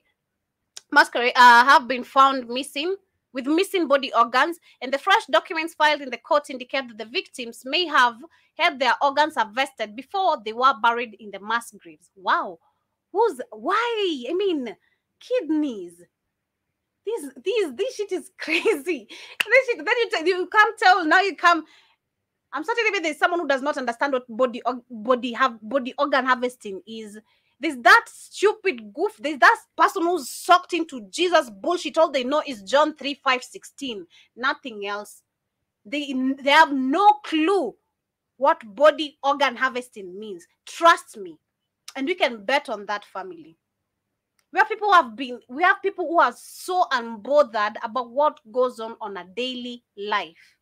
have been found missing, with missing body organs, and the fresh documents filed in the court indicate that the victims may have had their organs harvested before they were buried in the mass graves. Wow. Why? I mean, kidneys. This shit is crazy. Then you can't tell. Now you come. I'm certain maybe there's someone who does not understand what body organ harvesting is. There's that stupid goof. There's that person who's sucked into Jesus bullshit. All they know is John 3:5-16. Nothing else. They have no clue what body organ harvesting means. Trust me. And we can bet on that family. We have people who are so unbothered about what goes on a daily life.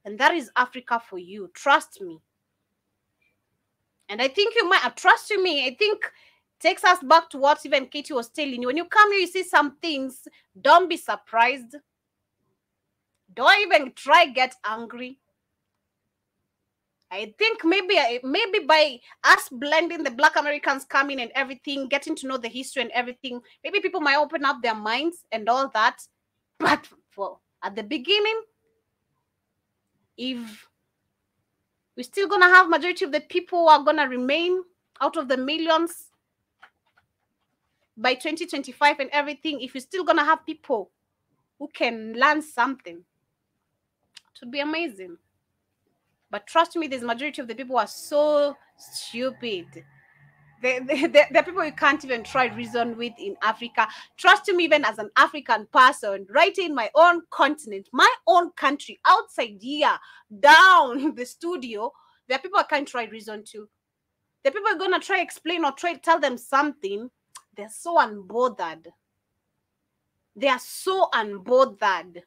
And that is Africa for you. Trust me. And I think you might, trust me, I think takes us back to what even Katie was telling you. When you come here, you see some things, don't be surprised. Don't even try get angry. I think maybe by us blending the Black Americans coming and everything, getting to know the history and everything, maybe people might open up their minds and all that. But at the beginning, if we're still going to have majority of the people who are going to remain out of the millions by 2025 and everything, if you're still going to have people who can learn something, it would be amazing. But trust me, this majority of the people are so stupid. They're people you can't even try reason with in Africa. Trust me, even as an African person, right in my own continent, my own country, outside here, down the studio, there are people I can't try reason to. The people are gonna try explain or try tell them something. They're so unbothered. They are so unbothered.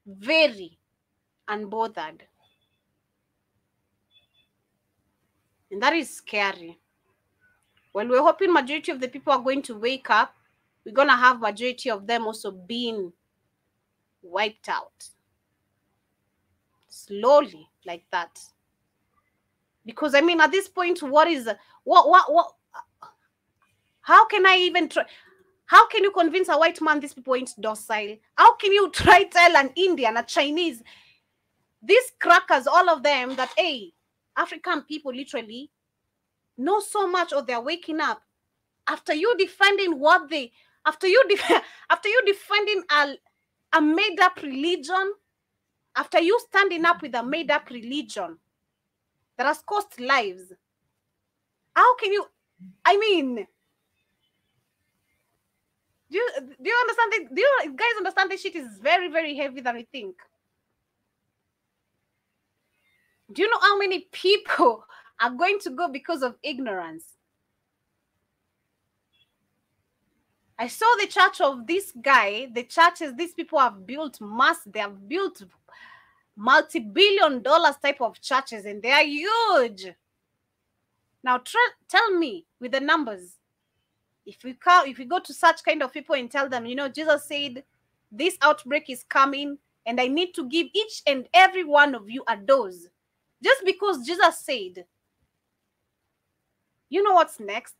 Very unbothered. And that is scary. Well, we're hoping majority of the people are going to wake up. We're going to have majority of them also being wiped out. Slowly, like that. Because, I mean, at this point, what, how can I even try? How can you convince a white man these people ain't docile? How can you try tell an Indian, a Chinese, these crackers, all of them, that, hey, African people literally know so much, or they're waking up after you defending what they, after you defending a made-up religion, after you standing up with a made-up religion that has cost lives. How can you, I mean, do you understand it? Do you guys understand this shit is very, very heavy than we think? Do you know how many people are going to go because of ignorance? I saw the church of this guy, the churches these people have built they have built multi-billion dollars type of churches, and they are huge. Now tell me with the numbers, if we go to such kind of people and tell them, you know, Jesus said this outbreak is coming and I need to give each and every one of you a dose, just because Jesus said, you know what's next?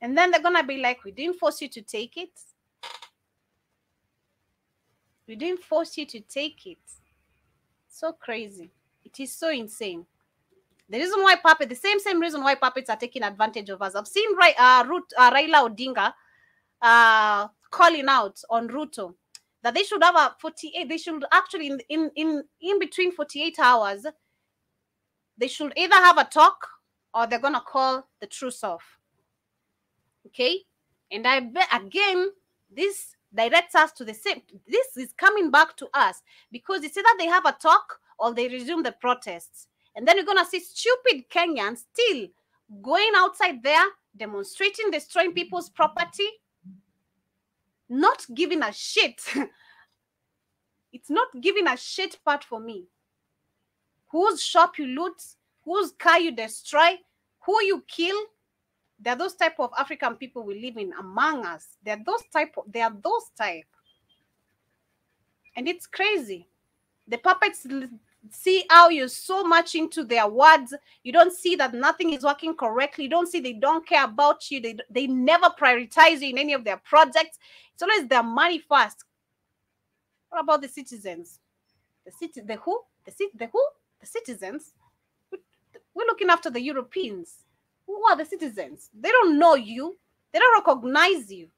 And then they're gonna be like, we didn't force you to take it. We didn't force you to take it. So crazy. It is so insane. The reason why the same reason why puppets are taking advantage of us. I've seen Raila Odinga calling out on Ruto that they should have a 48. They should actually in between 48 hours. They should either have a talk or they're gonna call the truce off. Okay, and I bet again this directs us to the same. This is coming back to us because it's either they have a talk or they resume the protests. And then you're going to see stupid Kenyans still going outside there, demonstrating, destroying people's property, not giving a shit. It's not giving a shit part for me. Whose shop you loot, whose car you destroy, who you kill. There are those type of African people we live in among us. They are those type. And it's crazy. The puppets see how you're so much into their words. You don't see that nothing is working correctly. You don't see they don't care about you. They never prioritize you in any of their projects. It's always their money first. What about the citizens? The citizens? We're looking after the Europeans. Who are the citizens? They don't know you. They don't recognize you.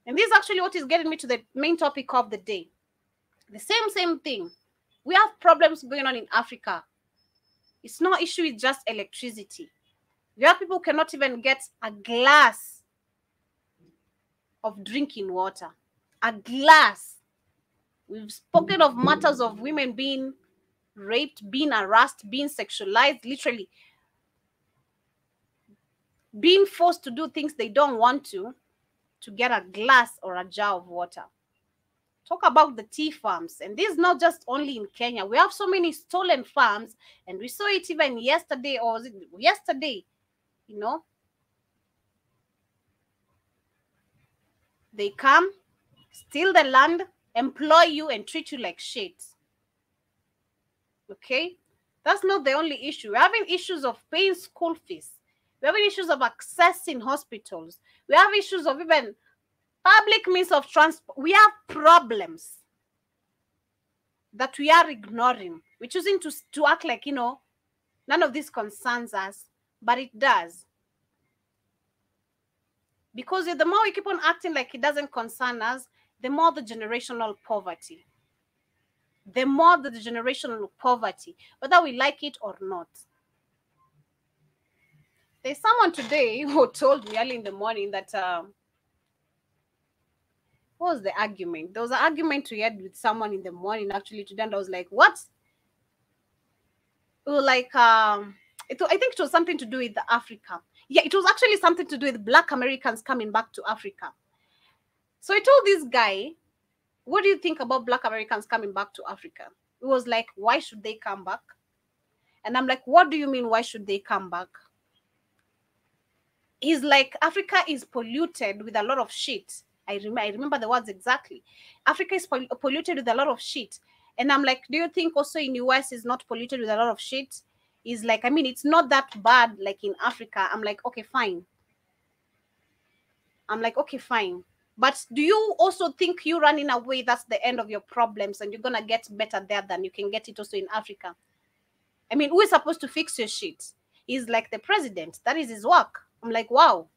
And this is actually what is getting me to the main topic of the day. The same thing. We have problems going on in Africa. It's no issue with just electricity. We have people who cannot even get a glass of drinking water. A glass. We've spoken of matters of women being raped, being harassed, being sexualized, literally being forced to do things they don't want to get a glass or a jar of water. Talk about the tea farms. And this is not just only in Kenya. We have so many stolen farms, and we saw it even yesterday, or was it yesterday, you know. They come, steal the land, employ you, and treat you like shit. Okay? That's not the only issue. We're having issues of paying school fees. We're having issues of accessing hospitals. We have issues of even public means of transport. We have problems that we are ignoring. We're choosing to act like, you know, none of this concerns us, but it does. Because the more we keep on acting like it doesn't concern us, the more the generational poverty. the more the generational poverty, whether we like it or not. There's someone today who told me early in the morning that, what was the argument? There was an argument we had with someone in the morning actually today, and I was like, what? It was like, I think it was something to do with Africa. Yeah, it was actually something to do with Black Americans coming back to Africa. So I told this guy, what do you think about Black Americans coming back to Africa? It was like, why should they come back? And I'm like, what do you mean, why should they come back? He's like, Africa is polluted with a lot of shit. I remember the words exactly. Africa is polluted with a lot of shit. And I'm like, do you think also in US is not polluted with a lot of shit? He's like, I mean, it's not that bad like in Africa. I'm like, okay, fine. But do you also think you running away, that's the end of your problems and you're going to get better there than you can get it also in Africa? I mean, who is supposed to fix your shit? He's like, the president. That is his work. I'm like, wow.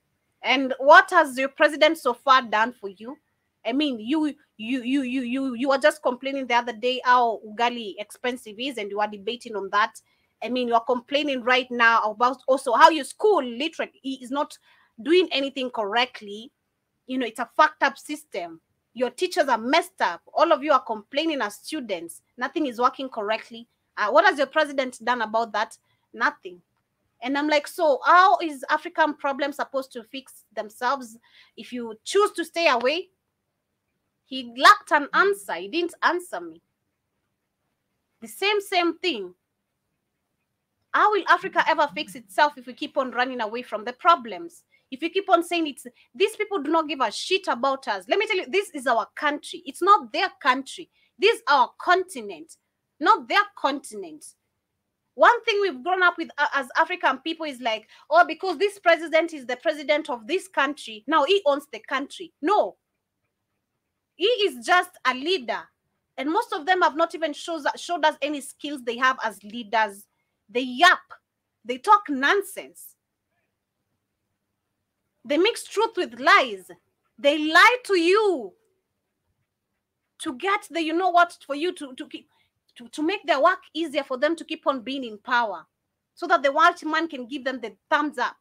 And what has your president so far done for you? I mean, you were just complaining the other day how ugali expensive is, and you are debating on that. I mean, you are complaining right now about also how your school literally is not doing anything correctly. You know, it's a fucked up system. Your teachers are messed up. All of you are complaining as students. Nothing is working correctly. What has your president done about that? Nothing. And I'm like, so how is African problems supposed to fix themselves if you choose to stay away? He lacked an answer. He didn't answer me. The same thing. How will Africa ever fix itself if we keep on running away from the problems? If you keep on saying these people do not give a shit about us. Let me tell you, this is our country. It's not their country. This is our continent, not their continent. One thing we've grown up with as African people is like, oh, because this president is the president of this country, now he owns the country. No. He is just a leader. And most of them have not even showed us any skills they have as leaders. They yap. They talk nonsense. They mix truth with lies. They lie to you to get the, you know what, for you to make their work easier for them to keep on being in power, so that the white man can give them the thumbs up.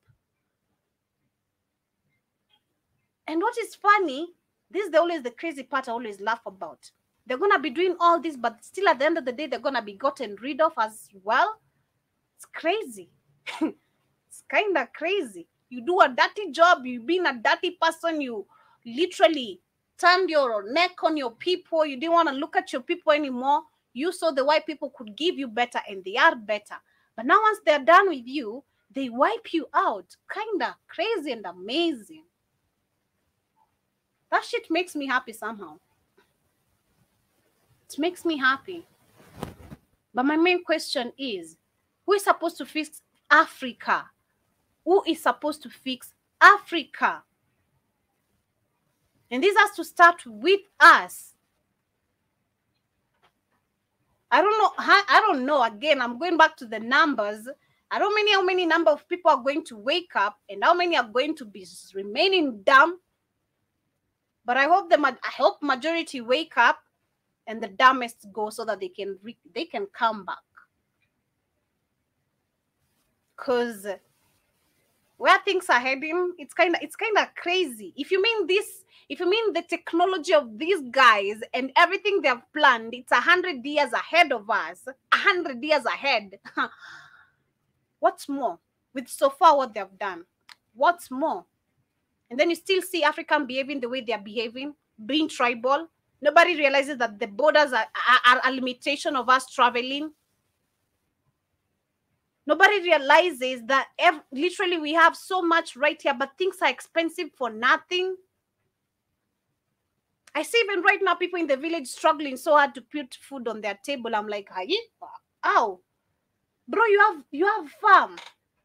And what is funny, this is always the crazy part I always laugh about. They're going to be doing all this, but still at the end of the day, they're going to be gotten rid of as well. It's crazy. It's kind of crazy. You do a dirty job, you being a dirty person, you literally turned your neck on your people, you didn't want to look at your people anymore. You saw the white people could give you better, and they are better. But now once they're done with you, they wipe you out. Kind of crazy and amazing. That shit makes me happy somehow. It makes me happy. But my main question is, who is supposed to fix Africa? Who is supposed to fix Africa? And this has to start with us. I don't know. Again, I'm going back to the numbers. I don't know how many number of people are going to wake up and how many are going to be remaining dumb. But I hope majority wake up and the dumbest go, so that they can come back. Because where things are heading, it's kind of crazy. If you mean the technology of these guys and everything they've planned, it's 100 years ahead of us. 100 years ahead. What's more? With so far what they've done, what's more? And then you still see African behaving the way they're behaving, being tribal. Nobody realizes that the borders are a limitation of us traveling. Nobody realizes that literally we have so much right here, but things are expensive for nothing. I see even right now people in the village struggling so hard to put food on their table. I'm like, ow, bro, you have farm,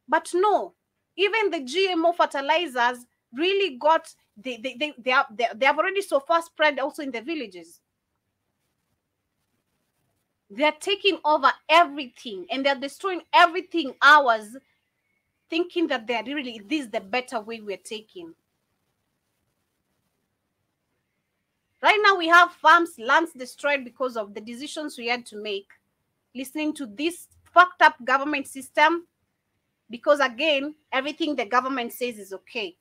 but no, even the GMO fertilizers really got they have already so far spread also in the villages. They're taking over everything and they're destroying everything ours, thinking that they're really, this is the better way we're taking. Right now, we have farms, lands destroyed because of the decisions we had to make, listening to this fucked up government system, because again, everything the government says is okay,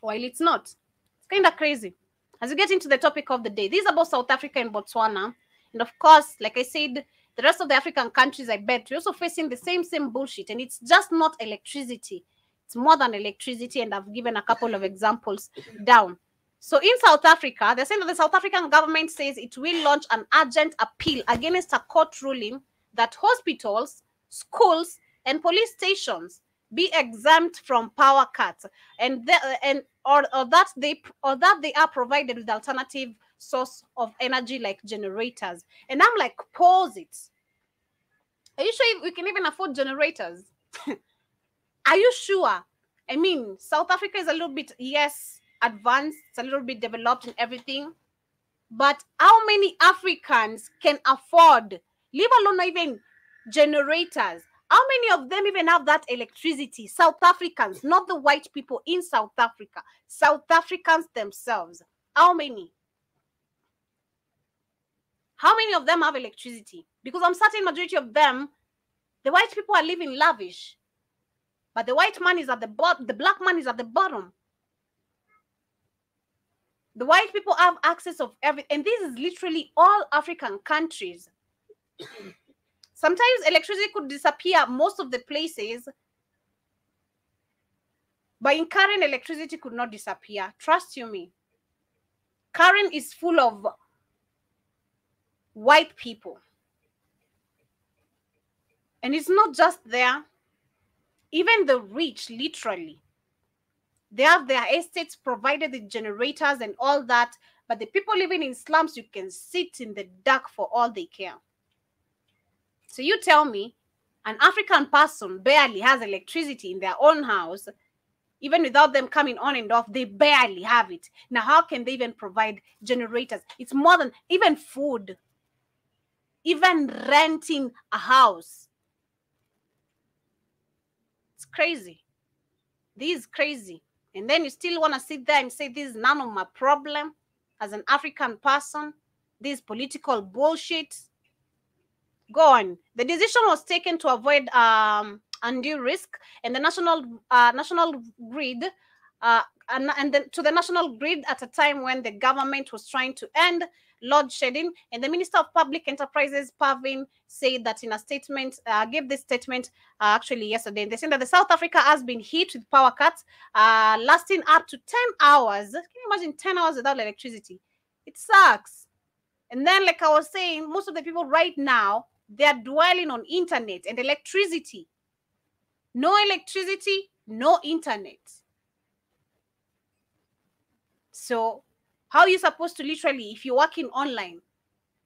while it's not. It's kind of crazy. As we get into the topic of the day, this is about South Africa and Botswana. And of course, like I said, the rest of the African countries, I bet, we're also facing the same bullshit. And it's just not electricity. It's more than electricity. And I've given a couple of examples down. So in South Africa, they're saying that the South African government says it will launch an urgent appeal against a court ruling that hospitals, schools, and police stations be exempt from power cuts, or that they are provided with alternative source of energy like generators. And I'm like, pause it. Are you sure we can even afford generators? Are you sure? I mean, South Africa is a little bit, yes, advanced, it's a little bit developed and everything, but how many Africans can afford, leave alone even generators? How many of them even have that electricity? South Africans, not the white people in South Africa. South Africans themselves. How many? How many of them have electricity? Because I'm certain majority of them, the white people are living lavish. But the white man is at the bottom, the black man is at the bottom. The white people have access of everything. And this is literally all African countries. Sometimes electricity could disappear most of the places, but in Karen, electricity could not disappear. Trust you me. Karen is full of white people. And it's not just there. Even the rich, literally. They have their estates provided with generators and all that, but the people living in slums, you can sit in the dark for all they care. So you tell me, an African person barely has electricity in their own house, even without them coming on and off, they barely have it. Now, how can they even provide generators? It's more than even food, even renting a house. It's crazy. This is crazy. And then you still want to sit there and say, this is none of my problem as an African person. This political bullshit. Go on. The decision was taken to avoid undue risk, and the national grid, to the national grid at a time when the government was trying to end load shedding. And the Minister of Public Enterprises, Pavin, said that in a statement, gave this statement actually yesterday. They said that the South Africa has been hit with power cuts lasting up to 10 hours. Can you imagine 10 hours without electricity? It sucks. And then, like I was saying, most of the people right now, they are dwelling on internet and electricity. No electricity, no internet. So how are you supposed to literally, if you're working online,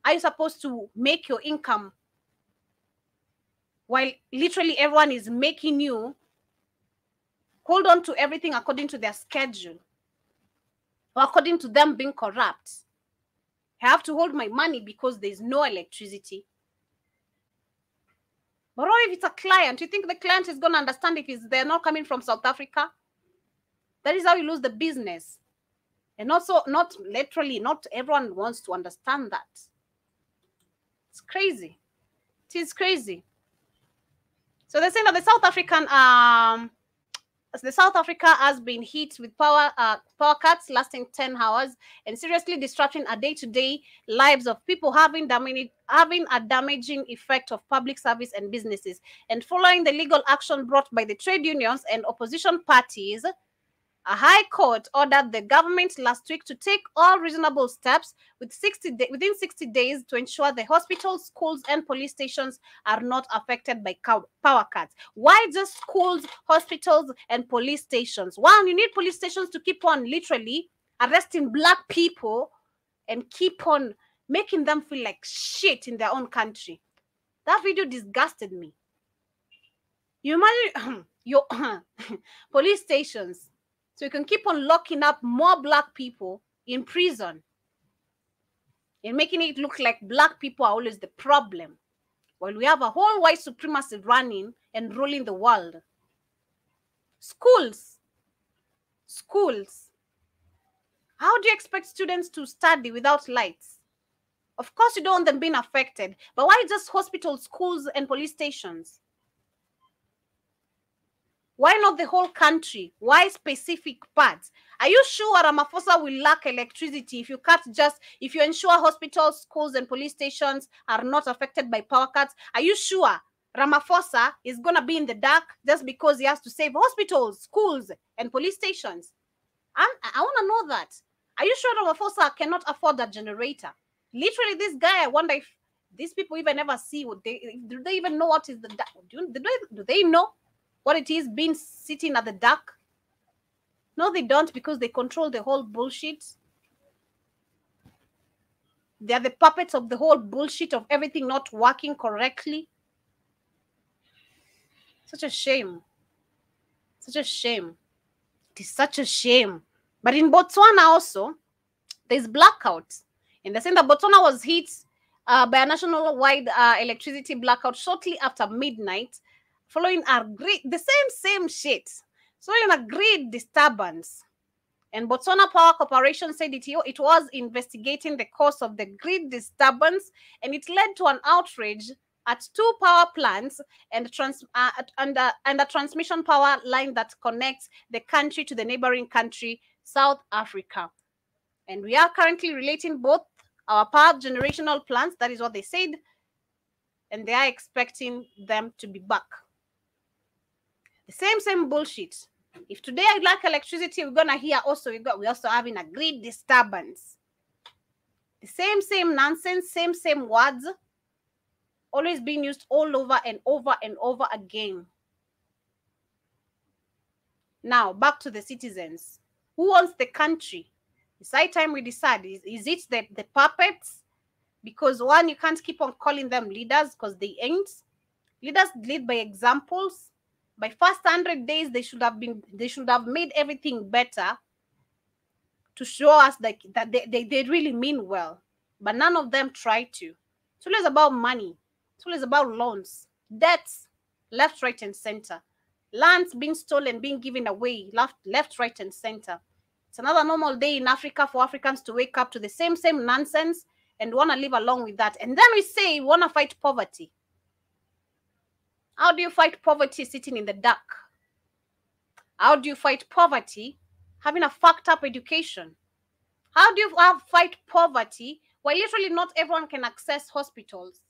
are you supposed to make your income while literally everyone is making you hold on to everything according to their schedule or according to them being corrupt? I have to hold my money because there's no electricity. But what if it's a client? You think the client is going to understand if they're not coming from South Africa? That is how you lose the business. And also, not literally, not everyone wants to understand that. It's crazy. It is crazy. So they're saying that the South Africa has been hit with power cuts lasting 10 hours and seriously disrupting a day-to-day lives of people, having a damaging effect of public service and businesses. And following the legal action brought by the trade unions and opposition parties, a high court ordered the government last week to take all reasonable steps within 60 days to ensure the hospitals, schools, and police stations are not affected by power cuts. Why just schools, hospitals, and police stations? One, you need police stations to keep on literally arresting black people and keep on making them feel like shit in their own country. That video disgusted me. You imagine your police stations. So you can keep on locking up more black people in prison and making it look like black people are always the problem, while we have a whole white supremacy running and ruling the world. Schools. How do you expect students to study without lights? Of course, you don't want them being affected, but why just hospitals, schools, and police stations? Why not the whole country? Why specific parts? Are you sure Ramaphosa will lack electricity if you ensure hospitals, schools, and police stations are not affected by power cuts? Are you sure Ramaphosa is going to be in the dark just because he has to save hospitals, schools, and police stations? I want to know that. Are you sure Ramaphosa cannot afford a generator? Literally, this guy, I wonder if these people even ever see what do they even know what is the dark? Do they know what it is being sitting at the dark? No, they don't, because they control the whole bullshit. They are the puppets of the whole bullshit of everything not working correctly. Such a shame. Such a shame. It is such a shame. But in Botswana also, there's blackouts. In the sense that Botswana was hit by a national-wide electricity blackout shortly after midnight, following the same shit, following a grid disturbance. And Botswana Power Corporation said it was investigating the cause of the grid disturbance, and it led to an outrage at 2 power plants and a transmission power line that connects the country to the neighboring country, South Africa. And we are currently relating both our power generational plants, that is what they said, and they are expecting them to be back. The same bullshit. If today I lack electricity, we're gonna hear also we're also having a grid disturbance. The same nonsense, same words, always being used all over and over and over again. Now back to the citizens. Who owns the country? It's high time we decide. Is it the puppets? Because one, you can't keep on calling them leaders because they ain't. Leaders lead by examples. By first 100 days, they should have made everything better to show us that they really mean well. But none of them try to. It's always about money. It's always about loans, debts, left, right, and center. Lands being stolen, being given away, left, right, and center. It's another normal day in Africa for Africans to wake up to the same nonsense and want to live along with that. And then we say we want to fight poverty. How do you fight poverty sitting in the dark? How do you fight poverty having a fucked up education? How do you fight poverty while literally not everyone can access hospitals?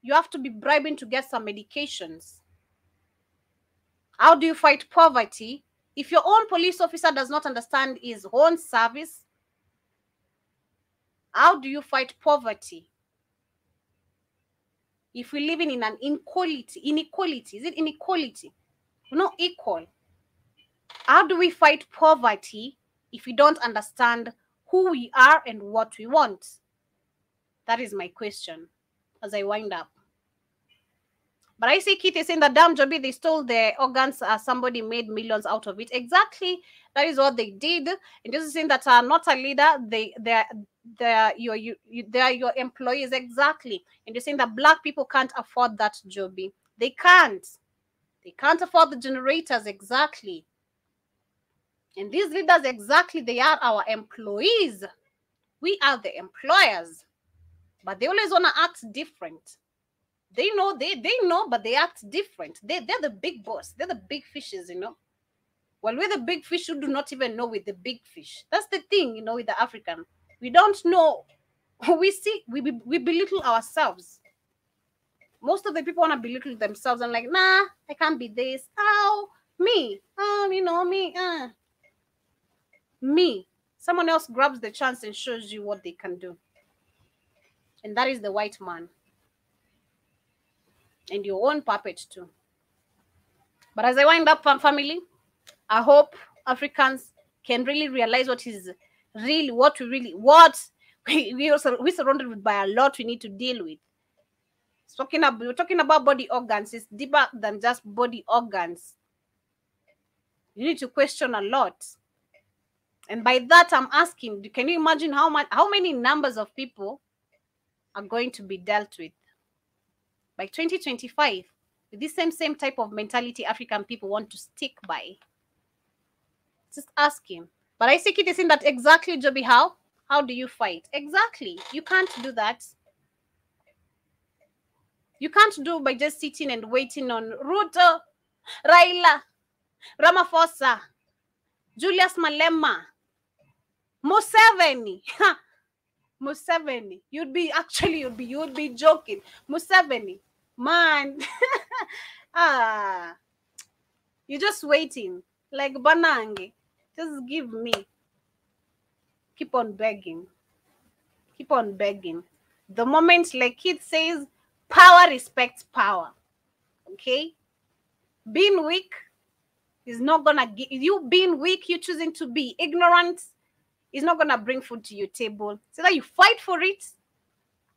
You have to be bribing to get some medications. How do you fight poverty if your own police officer does not understand his own service? How do you fight poverty if we're living in an inequality? Is it inequality? We're not equal. How do we fight poverty if we don't understand who we are and what we want? That is my question as I wind up. But I see Kitty saying that damn Joby, they stole their organs. Somebody made millions out of it. Exactly, that is what they did. And just saying that not a leader, they're your employees. Exactly. And you're saying that black people can't afford that, Joby. They can't. They can't afford the generators. Exactly. And these leaders, exactly, they are our employees. We are the employers. But they always want to act different. They know, but they act different. They're the big boss. They're the big fishes, you know. Well, we're the big fish who do not even know we're the big fish. That's the thing, you know, with the African. We don't know. We belittle ourselves. Most of the people want to belittle themselves and like, nah, I can't be this. Oh, me. Oh, you know, me. Me. Someone else grabs the chance and shows you what they can do. And that is the white man. And your own puppet too. But as I wind up, family, I hope Africans can really realize what we're surrounded with by a lot we need to deal with. We're talking about body organs. It's deeper than just body organs. You need to question a lot. And by that, I'm asking, can you imagine how many numbers of people are going to be dealt with? By 2025, with this same type of mentality African people want to stick by. Just asking. But But I see Kitty saying that exactly, Joby. How do you fight? Exactly. You can't do that. You can't do by just sitting and waiting on Ruto, Raila, Ramaphosa, Julius Malema, Museveni. Museveni. You'd be joking. Museveni. Man. You're just waiting. Like Banange. Just give me. Keep on begging. Keep on begging. The moment, like it says, power respects power. Okay? Being weak is not gonna give you. Being weak, you choosing to be ignorant is not gonna bring food to your table. So that you fight for it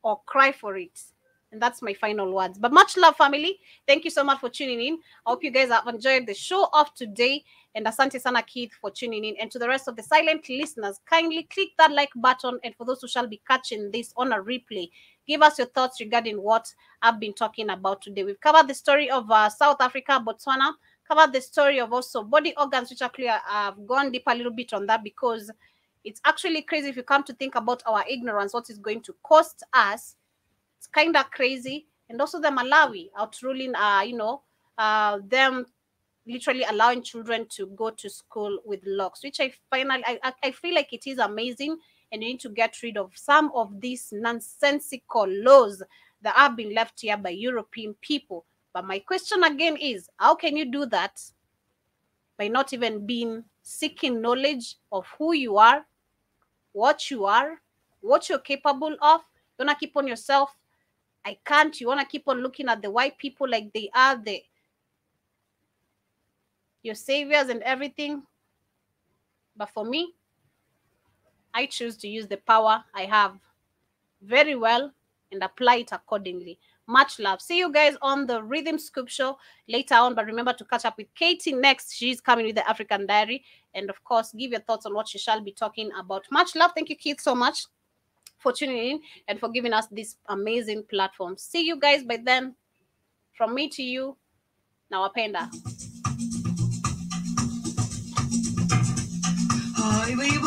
or cry for it. And that's my final words. But much love, family. Thank you so much for tuning in. I hope you guys have enjoyed the show of today. And asante sana Keith for tuning in. And to the rest of the silent listeners, kindly click that like button. And for those who shall be catching this on a replay, give us your thoughts regarding what I've been talking about today. We've covered the story of South Africa, Botswana, covered the story of also body organs, which actually I've gone deep a little bit on that because it's actually crazy if you come to think about our ignorance, what is going to cost us. It's kind of crazy. And also the Malawi outruling, them literally allowing children to go to school with locks, which I feel like it is amazing. And you need to get rid of some of these nonsensical laws that have been left here by European people. But my question again is, how can you do that by not even seeking knowledge of who you are, what you're capable of? You want to keep on yourself? I can't. You want to keep on looking at the white people like they are your saviors and everything. But for me, I choose to use the power I have very well and apply it accordingly. Much love. See you guys on the Rhythm Scoop Show later on. But remember to catch up with Katie next. She's coming with the African Diary. And of course, give your thoughts on what she shall be talking about. Much love. Thank you, Keith, so much for tuning in and for giving us this amazing platform. See you guys by then. From me to you, nawapenda. Hi, baby.